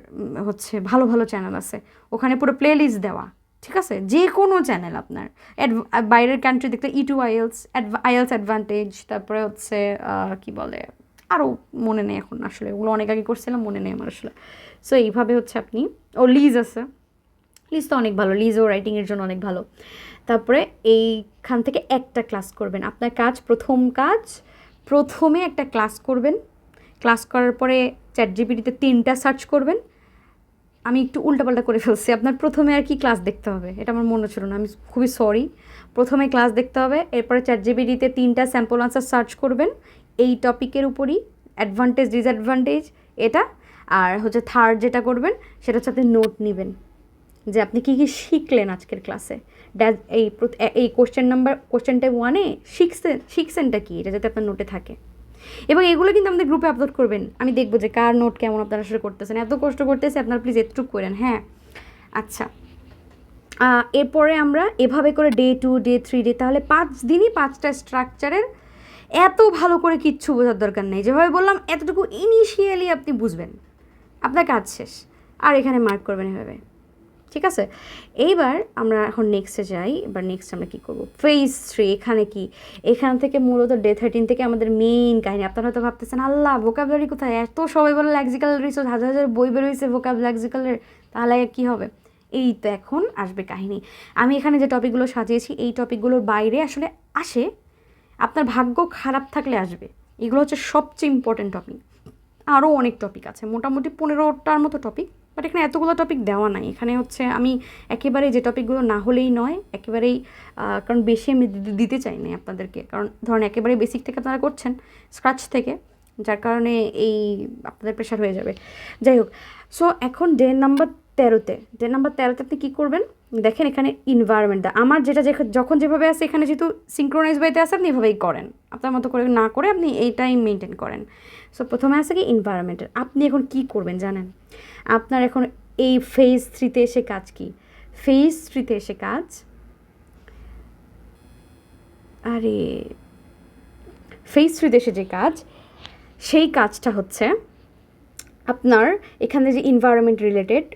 হচ্ছে ভালো ভালো চ্যানেল আছে, ওখানে পুরো প্লে লিস্ট দেওয়া, ঠিক আছে? যে কোনো চ্যানেল আপনার, বাইরের কান্ট্রি দেখতে E2 আইএলস, আইএলস অ্যাডভান্টেজ, তারপরে হচ্ছে কি বলে, আরও মনে নেই এখন আসলে, ওগুলো অনেক আগে করছিলাম, মনে নেই আমার আসলে। সো এইভাবে হচ্ছে আপনি, লিজ আছে, লিজ তো অনেক ভালো, লিজও রাইটিংয়ের জন্য অনেক ভালো। তারপরে এইখান থেকে একটা ক্লাস করবেন, আপনার কাজ, প্রথম কাজ, প্রথমে একটা ক্লাস করবেন, ক্লাস করার পরে চ্যাটজিপিটিতে 3টা সার্চ করবেন। আমি একটু উল্টাপাল্টা করে ফেলছি, আপনার প্রথমে আর কি ক্লাস দেখতে হবে, এটা আমার মনে ছিল না, আমি খুবই সরি। প্রথমে ক্লাস দেখতে হবে, এরপরে চ্যাটজিপিটিতে 3টা স্যাম্পল আনসার সার্চ করবেন এই টপিকের উপরই, অ্যাডভান্টেজ ডিসঅ্যাডভান্টেজ এটা। আর হচ্ছে থার্ড যেটা করবেন সেটা হচ্ছে আপনি নোট নেবেন, যে আপনি কী কী শিখলেন আজকের ক্লাসে, এই কোশ্চেনটা 1-এ শিখছেনটা কি, এটা যাতে আপনার নোটে থাকে। এবং এগুলো কিন্তু আমাদের গ্রুপে আপলোড করবেন, আমি দেখবো যে কার নোট কেমন আপনারা আসলে করতেছেন, এত কষ্ট করতেছে আপনারা প্লিজ এতটুকু করেন, হ্যাঁ। আচ্ছা, এরপরে আমরা এভাবে করে ডে 2, ডে 3, তাহলে 5 দিনই 5টা স্ট্রাকচারের, এত ভালো করে কিচ্ছু বোঝার দরকার নেই, যেভাবে বললাম এতটুকু ইনিশিয়ালি আপনি বুঝবেন, আপনার কাজ শেষ। আর এখানে মার্ক করবেন এভাবে, ঠিক আছে? এইবার আমরা এখন নেক্সটে যাই। এবার নেক্সট আমরা কী করবো, ফেজ 3। এখানে কি, এখান থেকে মূলত ডে 13 থেকে আমাদের মেইন কাহিনী। আপনারা হয়তো ভাবতেছেন আল্লাহ ভোকাবুলারি কোথায়, এত সবাই বলে লেক্সিক্যাল রিসোর্স, হাজার হাজার বই বেরোইছে ভোকাব লেক্সিক্যালের, তাহলে কী হবে? এই তো এখন আসবে কাহিনী। আমি এখানে যে টপিকগুলো সাজিয়েছি, এই টপিকগুলোর বাইরে আসলে আসে, আপনার ভাগ্য খারাপ থাকলে আসবে। এগুলো হচ্ছে সবচেয়ে ইম্পর্টেন্ট টপিক, আরও অনেক টপিক আছে, মোটামুটি 15টার মতো টপিক, বাট এখানে এতগুলো টপিক দেওয়া নাই। এখানে হচ্ছে আমি একেবারে যে টপিকগুলো না হলেই নয়, একেবারেই, কারণ বেশি আমি দিতে চাই না আপনাদেরকে, কারণ ধরেন একেবারে বেসিক থেকে আপনারা করছেন, স্ক্র্যাচ থেকে, যার কারণে এই আপনাদের প্রেশার হয়ে যাবে। যাই হোক, সো এখন ডে নাম্বার 13তে আপনি কী করবেন, দেখেন এখানে ইনভায়রনমেন্ট, আমার যেটা যখন যেভাবে আছে, এখানে যেহেতু সিঙ্ক্রোনাইজ বাইতে আছে, আপনি এভাবেই করেন, আপনার মতো করে না করে আপনি এইটাই মেনটেন করেন। সো প্রথমে আছে কি ইনভায়রনমেন্টের, আপনি এখন কী করবেন জানেন, আপনার এখন এই ফেজ 3-তে এসে কাজ কি, ফেজ 3-তে এসে কাজ, ফেজ 3-তে এসে যে কাজ, সেই কাজটা হচ্ছে আপনার এখানে যে ইনভায়রনমেন্ট রিলেটেড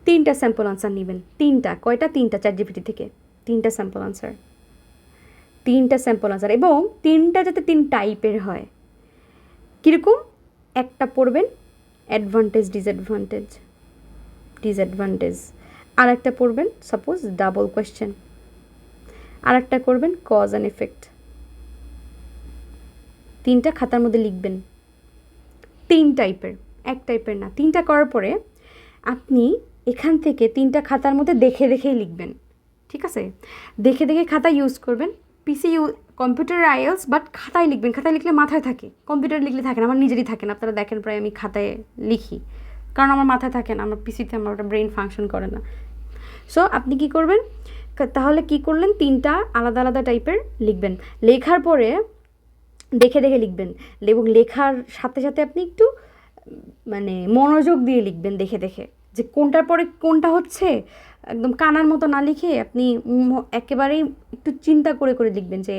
3টা স্যাম্পল আনসার নেবেন। 3টা চ্যাটজিপিটি থেকে 3টা স্যাম্পল আনসার, এবং 3টা যাতে 3 টাইপের হয়। কীরকম? একটা পড়বেন অ্যাডভান্টেজ ডিসঅ্যাডভান্টেজ, আর একটা পড়বেন সাপোজ ডাবল কোয়েশ্চেন, আর একটা করবেন কজ অ্যান্ড এফেক্ট। 3টা খাতার মধ্যে লিখবেন, 3 টাইপের, এক টাইপের না। 3টা করার পরে আপনি এখান থেকে 3টা খাতার মধ্যে দেখে দেখেই লিখবেন, ঠিক আছে? দেখে দেখে খাতা ইউজ করবেন। পিসি কম্পিউটার আইএলস, বাট খাতায় লিখবেন। খাতায় লিখলে মাথায় থাকে, কম্পিউটার লিখলে থাকে না। আমার নিজেরই থাকে না, আপনারা দেখেন প্রায় আমি খাতায় লিখি, কারণ আমার মাথায় থাকে না, আমার পিসিতে আমার ওটা ব্রেন ফাংশন করে না। সো আপনি কি করবেন, তাহলে কি করলেন, 3টা আলাদা আলাদা টাইপের লিখবেন। লেখার পরে দেখে দেখে লিখবেন, এবং লেখার সাথে সাথে আপনি একটু মানে মনোযোগ দিয়ে লিখবেন দেখে দেখে, যে কোনটার পরে কোনটা হচ্ছে। একদম কানার মতো না লিখে আপনি একেবারেই একটু চিন্তা করে করে লিখবেন, যে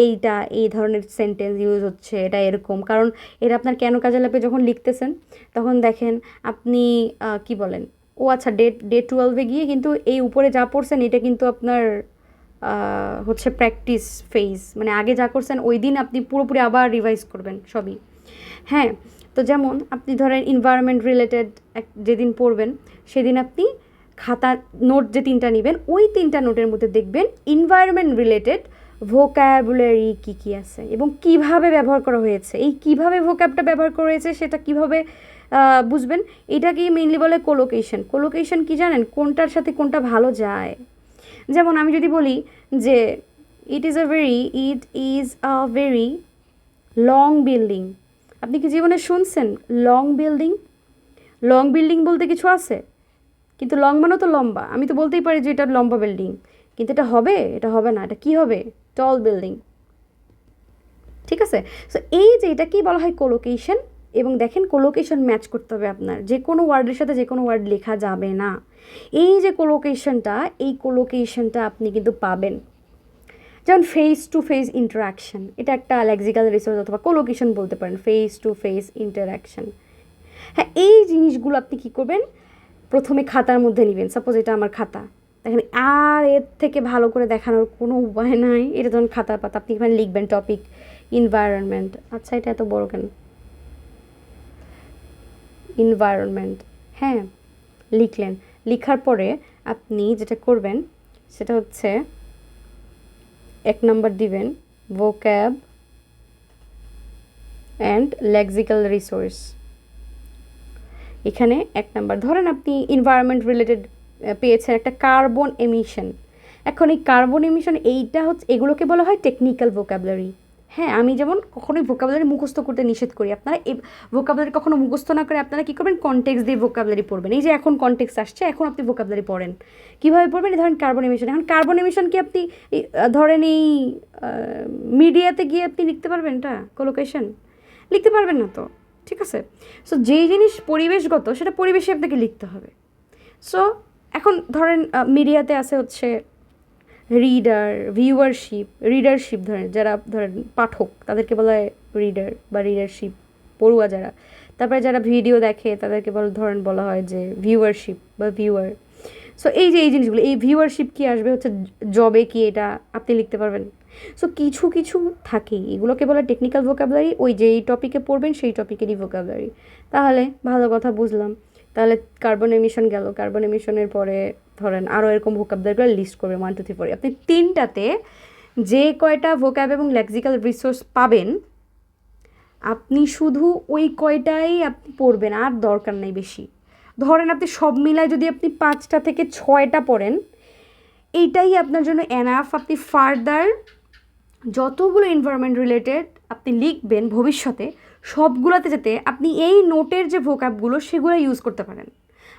এইটা এই ধরনের সেন্টেন্স ইউজ হচ্ছে, এটা এরকম। কারণ এটা আপনার কেন কাজে লাগবে, যখন লিখতেছেন তখন দেখেন আপনি কি বলেন, ও আচ্ছা ডে 12-এ গিয়ে কিন্তু এই উপরে যা পড়ছেন এটা কিন্তু আপনার হচ্ছে প্র্যাকটিস ফেজ, মানে আগে যা করছেন ওই দিন আপনি পুরোপুরি আবার রিভাইজ করবেন সবই। হ্যাঁ, তো যেমন আপনি ধরেন এনভায়রনমেন্ট রিলেটেড যেদিন পড়বেন সেদিন আপনি খাতা নোট যে 3টা নেবেন, ওই 3টা নোটের মধ্যে দেখবেন এনভায়রনমেন্ট রিলেটেড ভোক্যাবুলারি কী কী আছে এবং কিভাবে ব্যবহার করা হয়েছে। এই কিভাবে ভোক্যাবটা ব্যবহার করা হয়েছে সেটা কিভাবে বুঝবেন, এটাকেই মেইনলি বলে কোলোকেশন। কোলোকেশন কি জানেন, কোনটার সাথে কোনটা ভালো যায়। যেমন আমি যদি বলি যে it is a very long building, আপনি কি জীবনে শুনছেন লং বিল্ডিং? লং বিল্ডিং বলতে কিছু আছে, কিন্তু লং মানে তো লম্বা। আমি তো বলতেই পারি যে এটা লম্বা বিল্ডিং, কিন্তু এটা হবে, এটা হবে না, এটা কি হবে, টল বিল্ডিং, ঠিক আছে? সো এই যে এটা কি বলা হয়, কোলোকেশন। এবং দেখেন কোলোকেশন ম্যাচ করতে হবে আপনার, যে কোনো ওয়ার্ডের সাথে যে কোনো ওয়ার্ড লেখা যাবে না। এই যে কোলোকেশনটা, এই কোলোকেশনটা আপনি কিন্তু পাবেন। যেমন ফেস টু ফেস ইন্টারাকশন, এটা একটা লেক্সিক্যাল রিসোর্স অথবা কোলোকেশন বলতে পারেন, ফেস টু ফেস ইন্টারাকশন। হ্যাঁ, এই জিনিসগুলো আপনি কী করবেন, প্রথমে খাতার মধ্যে নেবেন। সাপোজ এটা আমার খাতা, দেখেন আর এর থেকে ভালো করে দেখানোর কোনো উপায় নাই। এটা যখন খাতার পাতা, আপনি এখানে লিখবেন টপিক এনভায়রনমেন্ট। আচ্ছা, এটা এত বড় কেন, এনভায়রনমেন্ট। হ্যাঁ, লিখলেন। লিখার পরে আপনি যেটা করবেন সেটা হচ্ছে 1 নম্বর দিবেন vocab অ্যান্ড লেক্সিক্যাল রিসোর্স। এখানে 1 নম্বর ধরেন আপনি এনভায়রনমেন্ট রিলেটেড পেয়েছেন একটা কার্বন এমিশন। এখন এই কার্বন এমিশন এইটা হচ্ছে, এগুলোকে বলা হয় টেকনিক্যাল ভোকাবুলারি। হ্যাঁ, আমি যেমন কখনোই ভোকাবুলারি মুখস্থ করতে নিষেধ করি, আপনারা এই ভোকাবুলারি কখনো মুখস্থ না করে আপনারা কী করবেন, কনটেক্সট দিয়ে ভোকাবুলারি পড়বেন। এই যে এখন কনটেক্সট আসছে, এখন আপনি ভোকাবুলারি পড়েন। কীভাবে পড়বেন, ধরেন কার্বন এমিশন। এখন কার্বন এমিশনকে আপনি ধরেন এই মিডিয়াতে গিয়ে আপনি লিখতে পারবেন, এটা কোলোকেশন লিখতে পারবেন না তো, ঠিক আছে? সো যেই জিনিস পরিবেশগত সেটা পরিবেশে আপনাকে লিখতে হবে। সো এখন ধরেন মিডিয়াতে আছে হচ্ছে রিডারশিপ ধরেন যারা ধরেন পাঠক, তাদেরকে বলা হয় রিডার বা রিডারশিপ, পড়ুয়া যারা। তারপরে যারা ভিডিও দেখে তাদেরকে ধরেন বলা হয় যে ভিউয়ারশিপ বা ভিউয়ার। সো এই যে এই জিনিসগুলো, এই ভিউয়ারশিপ কি আসবে হচ্ছে জবে কি, এটা আপনি লিখতে পারবেন। সো কিছু কিছু থাকেই, এগুলোকে বলে টেকনিক্যাল ভোকাবুলারি। ওই যেই টপিকে পড়বেন সেই টপিকেরই ভোকাবুলারি। তাহলে ভালো কথা বুঝলাম। তাহলে কার্বন এমিশন গেল, কার্বন এমিশনের পরে ধরেন আরও এরকম ভোকাবুলারিগুলো লিস্ট করবেন 1 2 3 4। আপনি 3টাতে যে কয়টা ভোকাব এবং লেক্সিক্যাল রিসোর্স পাবেন, আপনি শুধু ওই কয়টাই আপনি পড়বেন, আর দরকার নেই বেশি। ধরেন আপনি সব মিলায় যদি আপনি 5টা থেকে 6টা পড়েন, এইটাই আপনার জন্য এনাফ। আপনি ফার্দার যতগুলো এনভায়রনমেন্ট রিলেটেড আপনি লিখবেন ভবিষ্যতে, সবগুলোতে যাতে আপনি এই নোটের যে ভোকাবগুলো সেগুলো ইউজ করতে পারেন,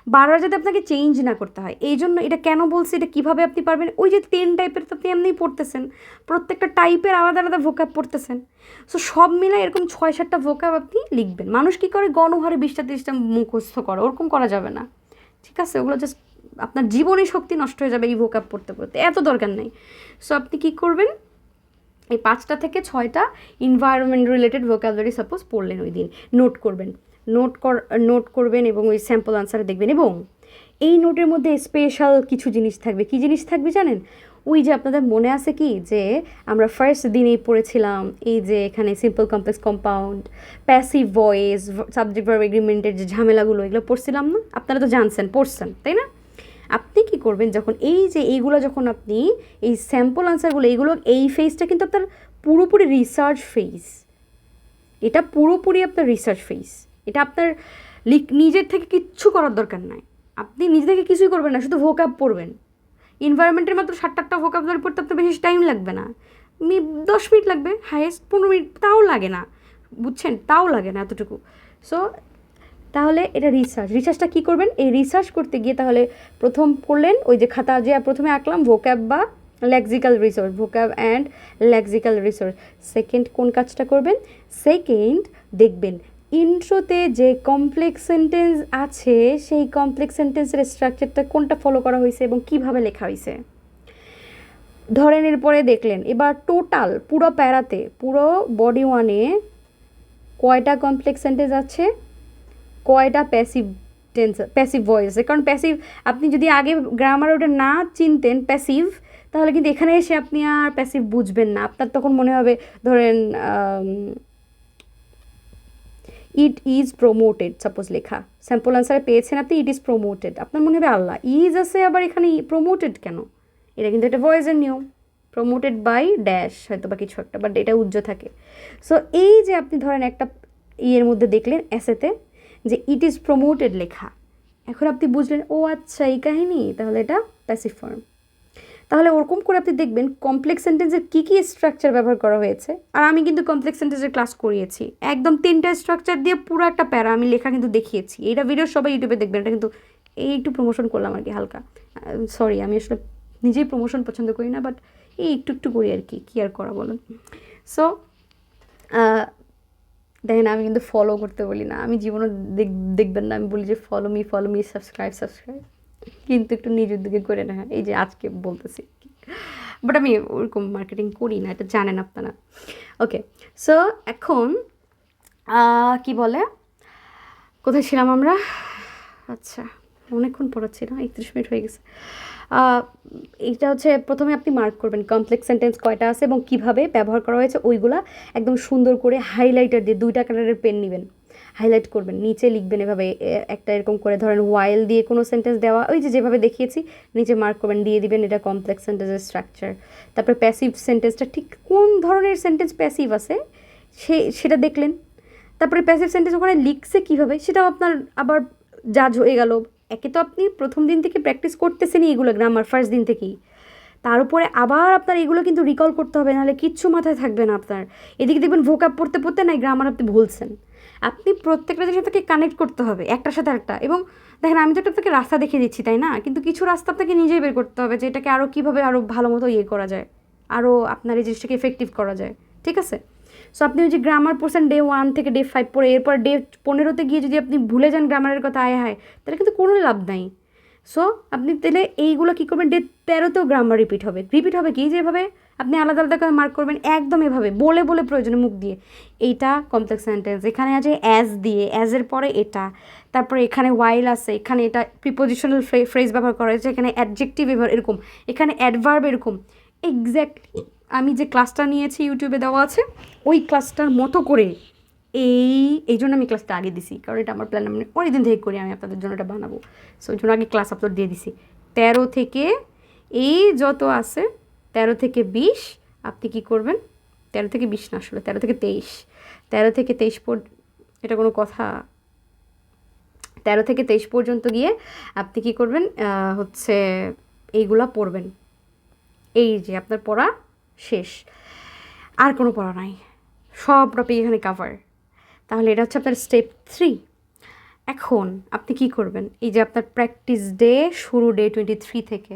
বারবার যাতে আপনাকে চেঞ্জ না করতে হয়। এই জন্য এটা কেন বলছি, এটা কীভাবে আপনি পারবেন, ওই যে 10 টাইপের তো আপনি এমনিই পড়তেছেন, প্রত্যেকটা টাইপের আলাদা আলাদা ভোকাব পড়তেছেন। সো সব মিলে এরকম 6-7টা ভোকাব আপনি লিখবেন। মানুষ কী করে গণহারে 20টা 30টা মুখস্থ করে, ওরকম করা যাবে না, ঠিক আছে? ওগুলো জাস্ট আপনার জীবনী শক্তি নষ্ট হয়ে যাবে এই ভোকাব পড়তে পড়তে, এত দরকার নেই। সো আপনি কী করবেন, এই 5টা থেকে 6টা এনভায়রনমেন্ট রিলেটেড ভোকাবুলারি সাপোজ পড়লেন, ওই দিন নোট করবেন এবং ওই স্যাম্পল আনসার দেখবেন। এবং এই নোটের মধ্যে স্পেশাল কিছু জিনিস থাকবে। কী জিনিস থাকবে জানেন? ওই যে আপনাদের মনে আছে কি যে আমরা ফার্স্ট দিনেই পড়েছিলাম এই যে এখানে simple complex compound, passive voice, subject verb এগ্রিমেন্টের যে ঝামেলাগুলো, এগুলো পড়ছিলাম না? আপনারা তো জানছেন, পড়ছেন, তাই না? আপনি কি করবেন, যখন এই যে এইগুলো যখন আপনি এই স্যাম্পল আনসারগুলো, এই ফেজটা কিন্তু আপনার পুরোপুরি রিসার্চ ফেজ। এটা পুরোপুরি আপনার রিসার্চ ফেজ। এটা আপনার নিজের থেকে কিচ্ছু করার দরকার নাই। আপনি নিজে থেকে কিছুই করবেন না, শুধু ভোকাব পড়বেন। এনভায়রনমেন্টের মাত্র 7-8টা ভোকাবুলারি পড়তে আপনার বেশি টাইম লাগবে না, 10 মিনিট লাগবে, হাইয়েস্ট 15 মিনিট, তাও লাগে না, বুঝছেন, তাও লাগে না এতটুকু। সো তাহলে এটা রিসার্চটা কী করবেন, এই রিসার্চ করতে গিয়ে তাহলে প্রথম করলেন ওই যে খাতা যে প্রথমে আঁকলাম ভোক্যাব বা lexical resource, vocab and lexical resource. Second কোন কাজটা করবেন, সেকেন্ড দেখবেন ইন্ট্রোতে যে কমপ্লেক্স সেন্টেন্স আছে সেই কমপ্লেক্স সেন্টেন্সের স্ট্রাকচারটা কোনটা ফলো করা হয়েছে এবং কিভাবে লেখা হয়েছে। ধরেন এরপরে দেখলেন এবার টোটাল পুরো প্যারাতে পুরো বডি ওয়ানে কয়টা কমপ্লেক্স সেন্টেন্স আছে, কয়টা প্যাসিভ টেন্স, প্যাসিভ ভয়েস। কারণ প্যাসিভ আপনি যদি আগে গ্রামার ওটা না চিনতেন প্যাসিভ, তাহলে কিন্তু এখানে এসে আপনি আর প্যাসিভ বুঝবেন না। আপনার তখন মনে হবে ধরেন ইট ইজ প্রমোটেড সাপোজ লেখা, স্যাম্পল আনসারে পেয়েছেন আপনি ইট ইজ প্রমোটেড, আপনার মনে হবে আল্লাহ ইজ আছে আবার এখানে প্রমোটেড কেন, এটা কিন্তু একটা ভয়েসের নিয়ম, প্রমোটেড বাই ড্যাশ হয়তো বা কিছু একটা, বাট এটা উজ্জ্ব থাকে। সো এই যে আপনি ধরেন একটা ইয়ের মধ্যে দেখলেন এসেতে যে ইট ইজ প্রমোটেড লেখা, এখন আপনি বুঝলেন ও আচ্ছা এই কাহিনী, তাহলে এটা প্যাসিভ ফর্ম। তাহলে ওরকম করে আপনি দেখবেন কমপ্লেক্স সেন্টেন্সের কী কী স্ট্রাকচার ব্যবহার করা হয়েছে। আর আমি কিন্তু কমপ্লেক্স সেন্টেন্সের ক্লাস করিয়েছি, একদম 3টা স্ট্রাকচার দিয়ে পুরো একটা প্যারা আমি লেখা কিন্তু দেখিয়েছি। এইটা ভিডিও সবাই ইউটিউবে দেখবেন, এটা কিন্তু এই একটু প্রমোশন করলাম আর কি হালকা, সরি আমি আসলে নিজেই প্রমোশন পছন্দ করি না, বাট এই একটু একটু করি আর কি, কী আর করা বলুন। সো দেখেন আমি কিন্তু ফলো করতে বলি না, আমি জীবনে দেখবেন না আমি বলি যে ফলো মি সাবস্ক্রাইব, কিন্তু একটু নিজ উদ্যোগে করে না, এই যে আজকে বলতেছি, বাট আমি ওরকম মার্কেটিং করি না, এটা জানেন আপনারা। ওকে, সো এখন কি বলে কোথায় ছিলাম আমরা, আচ্ছা অনেকক্ষণ পড়াচ্ছি না, 31 মিনিট হয়ে গেছে। এইটা হচ্ছে প্রথমে আপনি মার্ক করবেন কমপ্লেক্স সেন্টেন্স কয়টা আছে এবং কিভাবে ব্যবহার করা হয়েছে, ওইগুলা একদম সুন্দর করে হাইলাইটার দিয়ে 2টা কালারের পেন নেবেন, হাইলাইট করবেন, নিচে লিখবেন এভাবে একটা এরকম করে, ধরেন ওয়াইল দিয়ে কোনো সেন্টেন্স দেওয়া ওই যেভাবে দেখিয়েছি নিচে মার্ক করবেন, দিয়ে দিবেন এটা কমপ্লেক্স সেন্টেন্সের স্ট্রাকচার। তারপরে প্যাসিভ সেন্টেন্সটা ঠিক কোন ধরনের সেন্টেন্স প্যাসিভ আছে সেটা দেখলেন। তারপরে প্যাসিভ সেন্টেন্স ওখানে লিখছে কীভাবে সেটাও আপনার আবার জাজ হয়ে গেল। একে তো আপনি প্রথম দিন থেকে প্র্যাকটিস করতেছেনই এগুলো গ্রামার, ফার্স্ট দিন থেকেই, তার উপরে আবার আপনার এগুলো কিন্তু রিকল করতে হবে, নাহলে কিচ্ছু মাথায় থাকবে না আপনার। এদিকে দেখবেন ভোকাব পড়তে পড়তে না গ্রামার আপনি ভুলছেন। আপনি প্রত্যেকটা জিনিস আপনাকে কানেক্ট করতে হবে একটার সাথে একটা। এবং দেখেন আমি তো আপনাকে রাস্তা দেখিয়ে দিচ্ছি তাই না, কিন্তু কিছু রাস্তা আপনাকে নিজেই বের করতে হবে যে এটাকে আরও কীভাবে আরও ভালো মতো করা যায়, আরও আপনার এই জিনিসটাকে এফেক্টিভ করা যায়, ঠিক আছে। সো আপনি ওই যে গ্রামার পড়ছেন ডে 1 থেকে ডে 5 পড়ে, এরপর ডে 15তে গিয়ে যদি আপনি ভুলে যান গ্রামারের কথা হায় তাহলে কিন্তু কোনো লাভ নাই। সো আপনি তাহলে এইগুলো কী করবেন, ডে 13তেও গ্রামার রিপিট হবে কি যেভাবে আপনি আলাদা আলাদা করে মার্ক করবেন, একদম এভাবে বলে বলে প্রয়োজনে মুখ দিয়ে এইটা কমপ্লেক্স সেন্টেন্স, এখানে আছে অ্যাজ দিয়ে, অ্যাজের পরে এটা, তারপরে এখানে ওয়াইল আছে, এখানে এটা প্রিপোজিশনাল ফ্রেজ ব্যবহার করা হয়েছে, এখানে অ্যাডজেক্টিভ এরকম, এখানে অ্যাডভার্ব এরকম। এক্স্যাক্টলি আমি যে ক্লাসটা নিয়েছি ইউটিউবে দেওয়া আছে ওই ক্লাসটার মতো করে এই জন্য আমি ক্লাসটা আগে দিছি, কারণ এটা আমার প্ল্যান, আমি অনেক দিন থেকে করি, আমি আপনাদের জন্য এটা বানাবো। সো ওই জন্য আগে ক্লাস আপলোড দিয়ে দিছি। 13 থেকে এই যত আছে 13 থেকে 20 আপনি কি করবেন, 13 থেকে 20 না আসলে 13 থেকে 23, 13 থেকে 23 এটা কোনো কথা, 13 থেকে 23 পর্যন্ত গিয়ে আপনি কি করবেন হচ্ছে এইগুলা পড়বেন। এই যে আপনার পড়া শেষ, আর কোনো পড়া নাই, সব টপিক এখানে কাভার। তাহলে এটা হচ্ছে আপনার স্টেপ 3। এখন আপনি কি করবেন, এই যে আপনার প্র্যাকটিস ডে শুরু ডে 23 থেকে,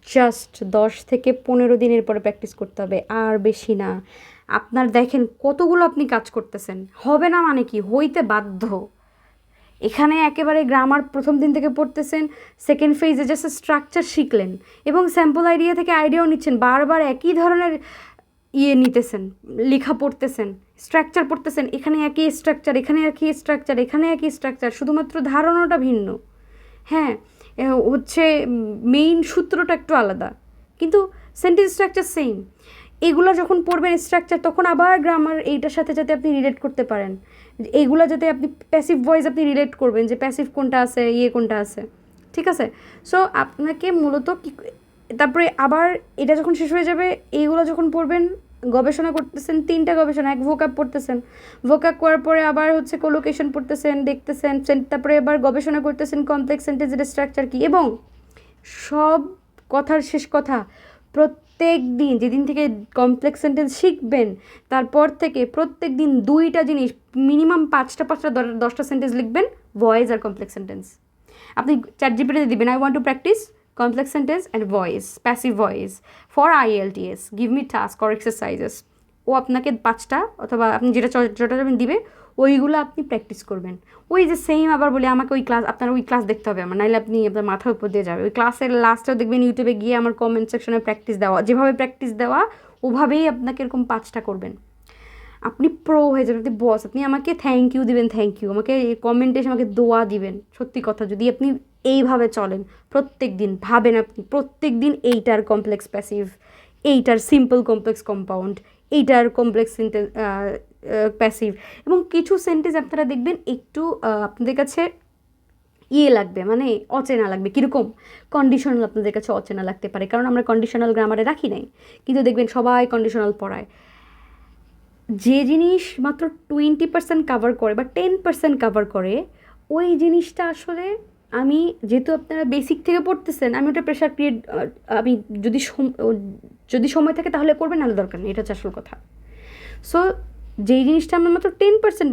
জাস্ট 10 থেকে 15 দিনের পরে প্র্যাকটিস করতে হবে, আর বেশি না। আপনার দেখেন কতগুলো আপনি কাজ করতেছেন, হবে না মানে কি, হইতে বাধ্য। এখানে একেবারে গ্রামার প্রথম দিন থেকে পড়তেছেন, সেকেন্ড ফেজে জাস্ট স্ট্রাকচার শিখলেন এবং স্যাম্পল আইডিয়া থেকে আইডিয়াও নিচ্ছেন, বারবার একই ধরনের নিতেছেন, লেখা পড়তেছেন, স্ট্রাকচার পড়তেছেন, এখানে একই স্ট্রাকচার, এখানে একই স্ট্রাকচার, এখানে একই স্ট্রাকচার, শুধুমাত্র ধারণাটা ভিন্ন। হ্যাঁ হচ্ছে মেইন সূত্রটা একটু আলাদা, কিন্তু সেন্টেন্স স্ট্রাকচার সেম। এগুলো যখন পড়বেন স্ট্রাকচার, তখন আবার গ্রামার এইটার সাথে যাতে আপনি রিলেট করতে পারেন, এইগুলো যাতে আপনি প্যাসিভ ভয়েস আপনি রিলেট করবেন যে প্যাসিভ কোনটা আছে কোনটা আছে, ঠিক আছে। সো আপনাকে মূলত কি, তারপরে আবার এটা যখন শেষ হয়ে যাবে এইগুলো যখন পড়বেন গবেষণা করতেছেন, 3টা গবেষণা, এক ভোকাব পড়তেছেন, ভোকাব করার পরে আবার হচ্ছে কোলোকেশন পড়তেছেন, দেখতেছেন, তারপরে আবার গবেষণা করতেছেন কমপ্লেক্স সেন্টেন্সের স্ট্রাকচার কী। এবং সব কথার শেষ কথা, প্রত্যেক দিন যেদিন থেকে কমপ্লেক্স সেন্টেন্স শিখবেন তারপর থেকে প্রত্যেক দিন 2টা জিনিস, মিনিমাম 5টা 10টা সেন্টেন্স লিখবেন, ভয়েস আর কমপ্লেক্স সেন্টেন্স। আপনি ChatGPT-তে দিবেন I want to practice complex sentence and voice, passive voice for IELTS, give me task or exercises, ও আপনাকে 5টা অথবা আপনি যেটা দিবে ওইগুলো আপনি প্র্যাকটিস করবেন। ওই যে সেম আবার বলে আমাকে ওই ক্লাস, আপনার ওই ক্লাস দেখতে হবে আমার, নাহলে আপনি আপনার মাথার উপর দিয়ে যাবে। ওই ক্লাসের লাস্টেও দেখবেন ইউটিউবে গিয়ে আমার কমেন্ট সেকশনে প্র্যাকটিস দেওয়া, যেভাবে প্র্যাকটিস দেওয়া ওভাবেই আপনাকে এরকম 5টা করবেন, আপনি প্রো হয়ে যাবেন, আপনি বস, আপনি আমাকে থ্যাংক ইউ দিবেন, থ্যাংক ইউ, আমাকে কমেন্টে এসে আমাকে দোয়া দিবেন। সত্যি কথা, যদি আপনি এইভাবে চলেন প্রত্যেক দিন, ভাবেন আপনি প্রত্যেক দিন এইটার কমপ্লেক্স প্যাসিভ, এইটার সিম্পল কমপ্লেক্স কম্পাউন্ড, এইটার কমপ্লেক্স সেন্টেন্স প্যাসিভ, এবং কিছু সেন্টেন্স আপনারা দেখবেন একটু আপনাদের কাছে লাগবে, মানে অচেনা লাগবে, কীরকম কন্ডিশনাল আপনাদের কাছে অচেনা লাগতে পারে, কারণ আমরা কন্ডিশনাল গ্রামারে রাখি নাই, কিন্তু দেখবেন সবাই কন্ডিশনাল পড়ায়। যে জিনিস মাত্র 20% কাভার করে বা 10% কাভার করে, ওই জিনিসটা আসলে আমি, যেহেতু আপনারা বেসিক থেকে পড়তেছেন, আমি ওটা প্রেশার ক্রিয়েট, আমি যদি সময় থাকে তাহলে করবেন, নাহলে দরকার নেই, এটা হচ্ছে আসল কথা। সো যেই জিনিসটা আমরা মাত্র 10%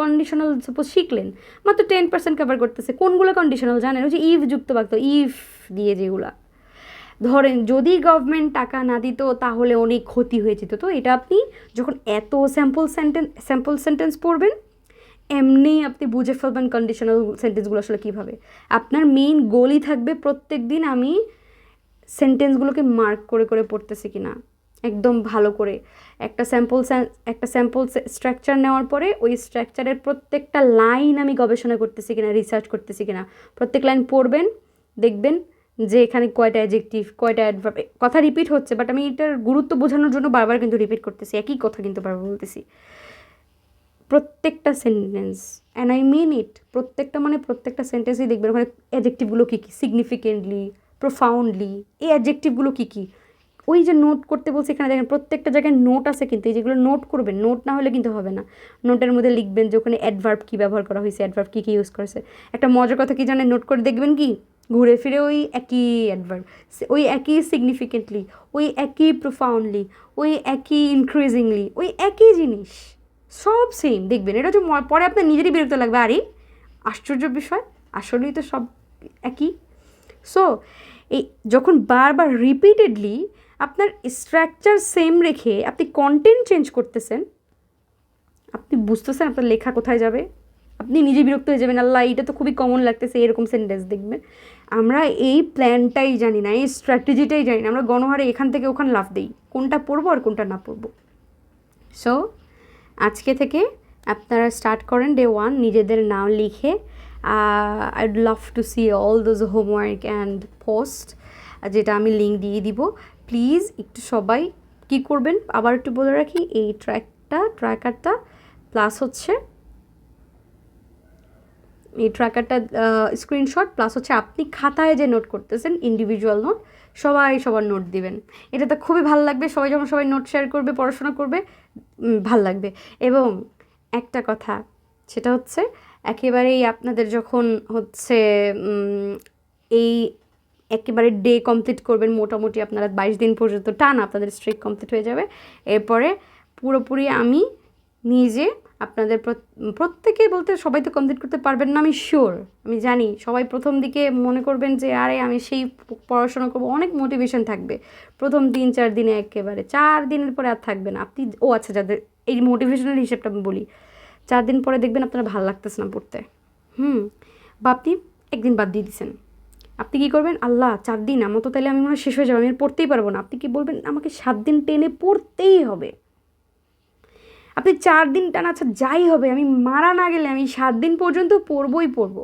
কন্ডিশনাল সাপোজ শিখলেন, মাত্র 10% কাভার করতেছে। কোনগুলো কন্ডিশনাল জানেন? ওই যে ইফ যুক্ত বাক্য, ইফ দিয়ে যেগুলা, ধরেন যদি গভর্নমেন্ট টাকা না দিত তাহলে অনেক ক্ষতি হয়ে যেত। তো এটা আপনি যখন এত স্যাম্পল সেন্টেন্স পড়বেন, এমনি আপনি বুঝে ফেলবেন কন্ডিশনাল সেন্টেন্সগুলো আসলে কীভাবে। আপনার মেইন গোলই থাকবে প্রত্যেক দিন আমি সেন্টেন্সগুলোকে মার্ক করে করে পড়তেছি কি না, একদম ভালো করে একটা স্যাম্পল স্ট্রাকচার নেওয়ার পরে ওই স্ট্রাকচারের প্রত্যেকটা লাইন আমি গবেষণা করতেছি কিনা, রিসার্চ করতেছি কিনা। প্রত্যেক লাইন পড়বেন, দেখবেন যে এখানে কয়টা অ্যাডজেক্টিভ, কয়টা অ্যাডভার্ব, কথা রিপিট হচ্ছে, বাট আমি এটার গুরুত্ব বোঝানোর জন্য বারবার কিন্তু রিপিট করতেছি, একই কথা কিন্তু বারবার বলতেছি। প্রত্যেকটা সেন্টেন্স, অ্যান্ড আই মিন ইট, প্রত্যেকটা মানে প্রত্যেকটা সেন্টেন্সেই দেখবেন ওখানে অ্যাডজেক্টিভগুলো কী কী, সিগনিফিকেন্টলি, প্রোফাউন্ডলি, এই অ্যাডজেক্টিভগুলো কী কী। ওই যে নোট করতে বলছি এখানে দেখেন প্রত্যেকটা জায়গায় নোট আছে, কিন্তু এই যেগুলো নোট করবেন, নোট না হলে কিন্তু হবে না। নোটের মধ্যে লিখবেন যে ওখানে অ্যাডভার্ব কী ব্যবহার করা হয়েছে, অ্যাডভার্ব কী কী ইউজ করেছে। একটা মজার কথা কী জানেন, নোট করে দেখবেন কি ঘুরে ফিরে ওই একই অ্যাডভার্ব, ওই একই সিগনিফিকেন্টলি, ওই একই প্রোফাউন্ডলি, ওই একই ইনক্রিজিংলি, ওই একই জিনিস সব সেম দেখবেন। এটা হচ্ছে পরে আপনার নিজেরই বিরক্ত লাগবে, আরে আশ্চর্য বিষয়, আসলেই তো সব একই। সো এই যখন বারবার রিপিটেডলি আপনার স্ট্রাকচার সেম রেখে আপনি কন্টেন্ট চেঞ্জ করতেছেন, আপনি বুঝতেছেন আপনার লেখা কোথায় যাবে, আপনি নিজে বিরক্ত হয়ে যাবেন, আল্লাহ এটা তো খুবই কমন লাগতেছে, এরকম সেন্টেন্স দেখবেন। আমরা এই প্ল্যানটাই জানি না, এই স্ট্র্যাটেজিটাই জানি না, আমরা গণহারে এখান থেকে ওখানে লাফ দিই, কোনটা পড়বো আর কোনটা না পড়বো। সো আজকে থেকে আপনারা স্টার্ট করেন ডে 1 নিজেদের নাম লিখে। I'd love to see all those homework and post, যেটা আমি লিঙ্ক দিয়ে দিব। প্লিজ একটু সবাই কী করবেন আবার একটু বলে রাখি, এই ট্র্যাকারটা প্লাস হচ্ছে এই ট্র্যাকারটা স্ক্রিনশট প্লাস হচ্ছে আপনি খাতায় যে নোট করতেছেন ইন্ডিভিজুয়াল নোট, সবার নোট দিবেন। এটা তো খুবই ভালো লাগবে, সবাই যখন সবাই নোট শেয়ার করবে, পড়াশোনা করবে, ভাল লাগবে। এবং একটা কথা, সেটা হচ্ছে একেবারেই আপনাদের যখন হচ্ছে এই একেবারে ডে কমপ্লিট করবেন, মোটামুটি আপনারা 22 দিন পর্যন্ত টান আপনাদের স্ট্রিক কমপ্লিট হয়ে যাবে। এরপরে পুরোপুরি আমি নিজে আপনাদের প্রত্যেকে বলতে সবাই তো কমপ্লিট করতে পারবেন না, আমি শিওর, আমি জানি সবাই প্রথম দিকে মনে করবেন যে আরে আমি সেই পড়াশোনা করবো, অনেক মোটিভেশন থাকবে প্রথম 3-4 দিনে, একেবারে 4 দিনের পরে আর থাকবে না। আপনি আচ্ছা, যাদের এই মোটিভেশনাল হিসেবটা আমি বলি, 4 দিন পরে দেখবেন আপনার ভালো লাগতেছে না পড়তে, বা আপনি একদিন বাদ দিয়ে দিচ্ছেন, আপনি কী করবেন, আল্লাহ 4 দিন আমার তো তাহলে আমি মনে হয় শেষ হয়ে যাবো, আমি আর পড়তেই পারবো না। আপনি কি বলবেন, আমাকে 7 দিন টেনে পড়তেই হবে। আপনি 4 দিন টানা, আচ্ছা যাই হবে, আমি মারা না গেলে আমি 7 দিন পর্যন্ত পড়বই পড়বো।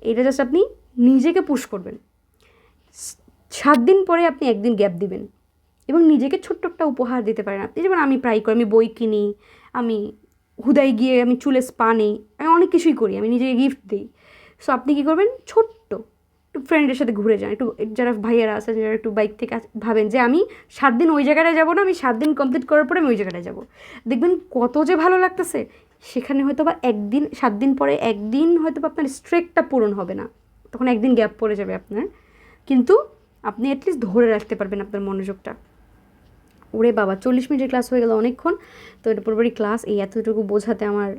এটা জাস্ট আপনি নিজেকে পুশ করবেন। 7 দিন পরে আপনি একদিন গ্যাপ দিবেন এবং নিজেকে ছোট্ট একটা উপহার দিতে পারেন। আপনি যেমন আমি প্রায় করি, আমি বই কিনি, আমি হুদায় গিয়ে আমি চুলে স্পা নেই, আমি অনেক কিছুই করি, আমি নিজেকে গিফট দিই। সো আপনি কী করবেন, একটু একটু ফ্রেন্ডের সাথে ঘুরে যান, একটু যারা ভাইয়ারা আছেন যারা একটু বাইক থেকে ভাবেন যে আমি 7 দিন ওই জায়গাটায় যাবো না, আমি 7 দিন কমপ্লিট করার পরে আমি ওই জায়গাটায় যাবো, দেখবেন কত যে ভালো লাগতেছে। সেখানে হয়তো বা একদিন 7 দিন পরে একদিন হয়তো বা আপনার স্ট্রেকটা পূরণ হবে না, তখন একদিন গ্যাপ পড়ে যাবে আপনার, কিন্তু আপনি অ্যাটলিস্ট ধরে রাখতে পারবেন আপনার মনোযোগটা। ওরে বাবা 40 মিনিটের ক্লাস হয়ে গেল অনেকক্ষণ। তো এটা পুরোপুরি ক্লাস এই এতটুকু বোঝাতে আমার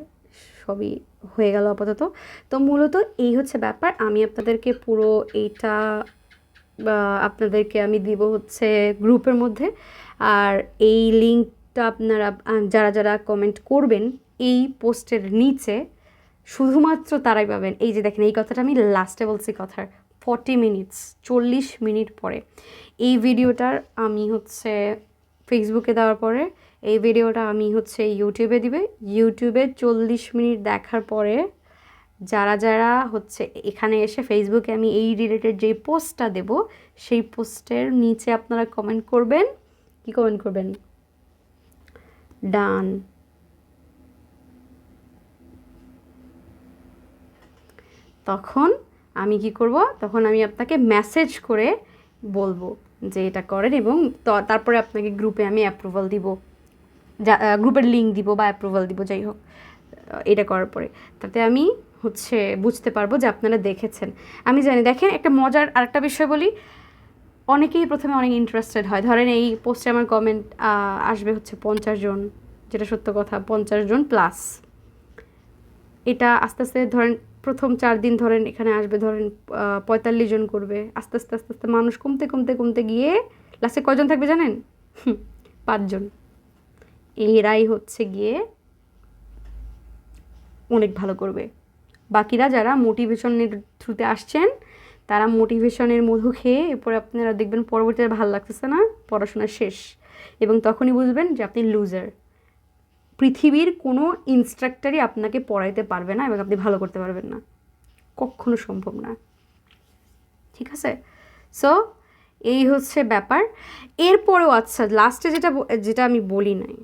সবই হয়ে গেল আপাতত। তো মূলত এই হচ্ছে ব্যাপার, আমি আপনাদেরকে পুরো এইটা আপনাদেরকে আমি দিব হচ্ছে গ্রুপের মধ্যে। আর এই লিঙ্কটা আপনারা যারা যারা কমেন্ট করবেন এই পোস্টের নিচে শুধুমাত্র তারাই পাবেন। এই যে দেখেন এই কথাটা আমি লাস্টে বলছি কথার 40 মিনিটস 40 মিনিট পরে এই ভিডিওটার আমি হচ্ছে ফেসবুকে দেওয়ার পরে এই ভিডিওটা আমি হচ্ছে ইউটিউবে দিবে, ইউটিউবে 40 মিনিট দেখার পরে যারা যারা হচ্ছে এখানে এসে ফেসবুকে আমি এই রিলেটেড যেই পোস্টটা দেব সেই পোস্টের নিচে আপনারা কমেন্ট করবেন। কি কমেন্ট করবেন? ডান। তখন আমি কি করব, তখন আমি আপনাকে মেসেজ করে বলবো যে এটা করেন, এবং তারপরে আপনাকে গ্রুপে আমি অ্যাপ্রুভাল দিব, গ্রুপের লিঙ্ক দিব বা অ্যাপ্রুভাল দিব, যাই হোক এটা করার পরে তাতে আমি হচ্ছে বুঝতে পারবো যে আপনারা দেখেছেন। আমি জানি, দেখেন একটা মজার আরেকটা বিষয় বলি, অনেকেই প্রথমে অনেক ইন্টারেস্টেড হয়, ধরেন এই পোস্টে আমার কমেন্ট আসবে হচ্ছে 50 জন, যেটা সত্য কথা 50 জন প্লাস। এটা আস্তে আস্তে ধরেন প্রথম 4 দিন ধরেন এখানে আসবে ধরেন 45 জন করবে, আস্তে আস্তে আস্তে আস্তে মানুষ কমতে কমতে কমতে গিয়ে লাস্টে কয়জন থাকবে জানেন? 5 জন। এরাই হচ্ছে গিয়ে অনেক ভালো করবে। বাকিরা যারা মোটিভেশনের থ্রুতে আসছেন তারা মোটিভেশনের মধু খেয়ে এরপরে আপনারা দেখবেন পরবর্তীতে ভালো লাগতেছে না, পড়াশোনা শেষ, এবং তখনই বুঝবেন যে আপনি লুজার। পৃথিবীর কোনো ইনস্ট্রাক্টরই আপনাকে পড়াইতে পারবে না এবং আপনি ভালো করতে পারবেন না, কখনো সম্ভব না। ঠিক আছে? সো এই হচ্ছে ব্যাপার। এরপরেও আচ্ছা লাস্টে যেটা আমি বলি নাই,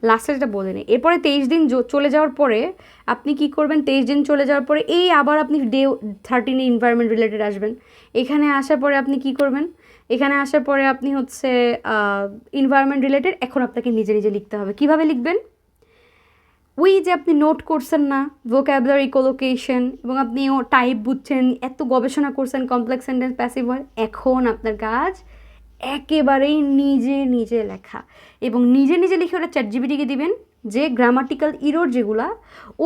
লাস্টে যেটা বলে নিই, এরপরে 23 দিন চলে যাওয়ার পরে আপনি কি করবেন? 23 দিন চলে যাওয়ার পরে এই আবার আপনি ডে 13 এনভায়রনমেন্ট রিলেটেড আসবেন। এখানে আসার পরে আপনি কি করবেন? এখানে আসার পরে আপনি হচ্ছে এনভায়রনমেন্ট রিলেটেড এখন আপনাকে নিজে নিজে লিখতে হবে। কিভাবে লিখবেন? ওই যে আপনি নোট করছেন না ভোক্যাবুলারি, কোলোকেশন, এবং আপনি ও টাইপ বুঝছেন, এত গবেষণা করছেন কমপ্লেক্স সেন্টেন্স, প্যাসিভ ভয়েস, এখন আপনার কাজ একেবারেই নিজে নিজে লেখা, এবং নিজে নিজে লিখে ওটা চ্যাটজিপিটিকে দিবেন যে গ্রামাটিক্যাল ইরোর যেগুলা,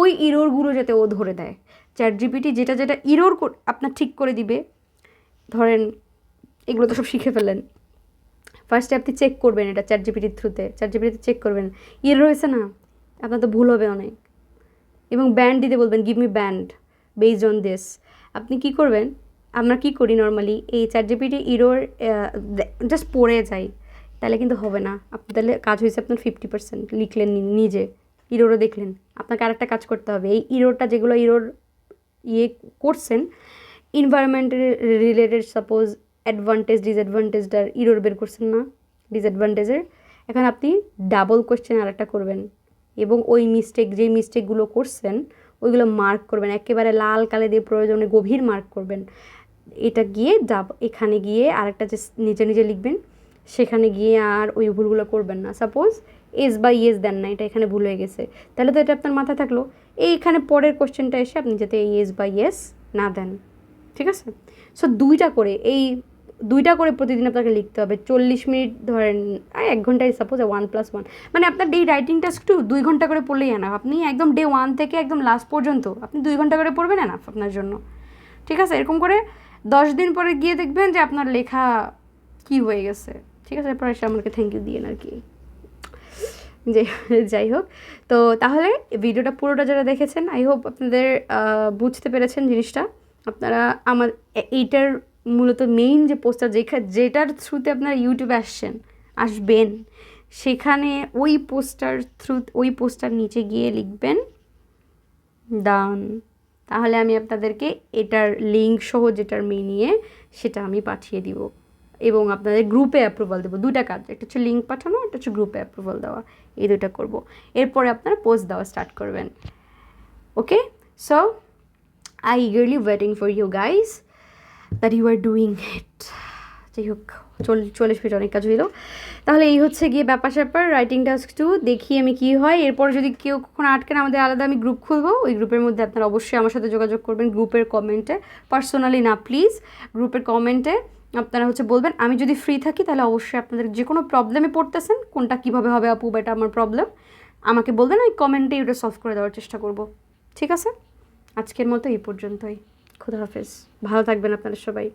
ওই ইরোরগুলো যাতে ও ধরে দেয়। চ্যাটজিপিটি যেটা যেটা ইরোর আপনার ঠিক করে দিবে, ধরেন এগুলো তো সব শিখে ফেলেন, ফার্স্টে আপনি চেক করবেন এটা চ্যাটজিপিটির থ্রুতে, চ্যাটজিপিটিতে চেক করবেন ইরোর হয়েছে না, আপনার তো ভুল হবে অনেক, এবং ব্যান্ড দিতে বলবেন, give me band based on this. আপনি কি করবেন? আমরা কি করি নর্মালি এই চ্যাটজিপিটি ইরোর জাস্ট পড়ে যাই, তাহলে কিন্তু হবে না। আপনি তাহলে কাজ হয়েছে আপনার 50%, লিখলেন নিজে, ইরোরও দেখলেন। আপনাকে আরেকটা কাজ করতে হবে, এই ইরোরটা যেগুলো ইরোর করছেন এনভায়রনমেন্টের রিলেটেড, সাপোজ অ্যাডভান্টেজ ডিসঅ্যাডভান্টেজটার ইরোর বের করছেন না, ডিসঅ্যাডভান্টেজের, এখন আপনি ডাবল কোয়েশ্চেন আরেকটা করবেন, এবং ওই যেই মিস্টেকগুলো করছেন ওইগুলো মার্ক করবেন, একেবারে লাল কালি দিয়ে প্রয়োজনে গভীর মার্ক করবেন। এটা গিয়ে এখানে গিয়ে আরেকটা যে নিজে নিজে লিখবেন, সেখানে গিয়ে আর ওই ভুলগুলো করবেন না। সাপোজ এস বা ইয়েস দেন না, এটা এখানে ভুল হয়ে গেছে, তাহলে তো এটা আপনার মাথায় থাকলো, এইখানে পরের কোশ্চেনটা এসে আপনি যাতে এস বা ইয়েস না দেন। ঠিক আছে? সো দুইটা করে প্রতিদিন আপনাকে লিখতে হবে। 40 মিনিট ধরেন, 1 ঘন্টায় সাপোজ 1+1, মানে আপনার ডে রাইটিং টাস্ক 2 ঘন্টা করে পড়লেই এনাফ। আপনি একদম ডে 1 থেকে একদম লাস্ট পর্যন্ত আপনি 2 ঘন্টা করে পড়বেন এনাফ আপনার জন্য। ঠিক আছে? এরকম করে 10 দিন পরে গিয়ে দেখবেন যে আপনার লেখা কি হয়ে গেছে। ঠিক আছে? এরপর এসে আমাকে থ্যাংক ইউ দিয়েন আর কি। যাই হোক, তো তাহলে ভিডিওটা পুরোটা যারা দেখেছেন আই হোপ আপনাদের বুঝতে পেরেছেন জিনিসটা। আপনারা আমার এইটার মূলত মেইন যে পোস্টার যেটার থ্রুতে আপনারা ইউটিউবে আসবেন, সেখানে ওই পোস্টার নিচে গিয়ে লিখবেন ডান। তাহলে আমি আপনাদেরকে এটার লিঙ্ক সহ যেটার নিয়ে সেটা আমি পাঠিয়ে দিব, এবং আপনাদের গ্রুপে অ্যাপ্রুভাল দেবো। 2টা কাজ, একটা হচ্ছে লিঙ্ক পাঠানো, একটা হচ্ছে গ্রুপে অ্যাপ্রুভাল দেওয়া, এই 2টা করবো। এরপরে আপনারা পোস্ট দেওয়া স্টার্ট করবেন। Okay? So I eagerly waiting for you guys that you are doing it. যাই হোক 40 মিনিট অনেক কাজ হইলো। তাহলে এই হচ্ছে গিয়ে ব্যাপার স্যাপার রাইটিং টাস্ক 2, দেখি আমি কী হয়। এরপর যদি কেউ কখনো আটকেন আমাদের আলাদা আমি গ্রুপ খুলবো, ওই গ্রুপের মধ্যে আপনারা অবশ্যই আমার সাথে যোগাযোগ করবেন গ্রুপের কমেন্টে, পার্সোনালি না প্লিজ, গ্রুপের কমেন্টে আপনারা হচ্ছে বলবেন। আমি যদি ফ্রি থাকি তাহলে অবশ্যই আপনাদের যে কোনো প্রবলেমে পড়তেছেন, কোনটা কীভাবে হবে আপু বা এটা আমার প্রবলেম, আমাকে বলবেন, ওই কমেন্টে ওটা সলভ করে দেওয়ার চেষ্টা করব। ঠিক আছে, আজকের মতো এই পর্যন্তই। খুদা হাফেজ, ভালো থাকবেন আপনারা সবাই।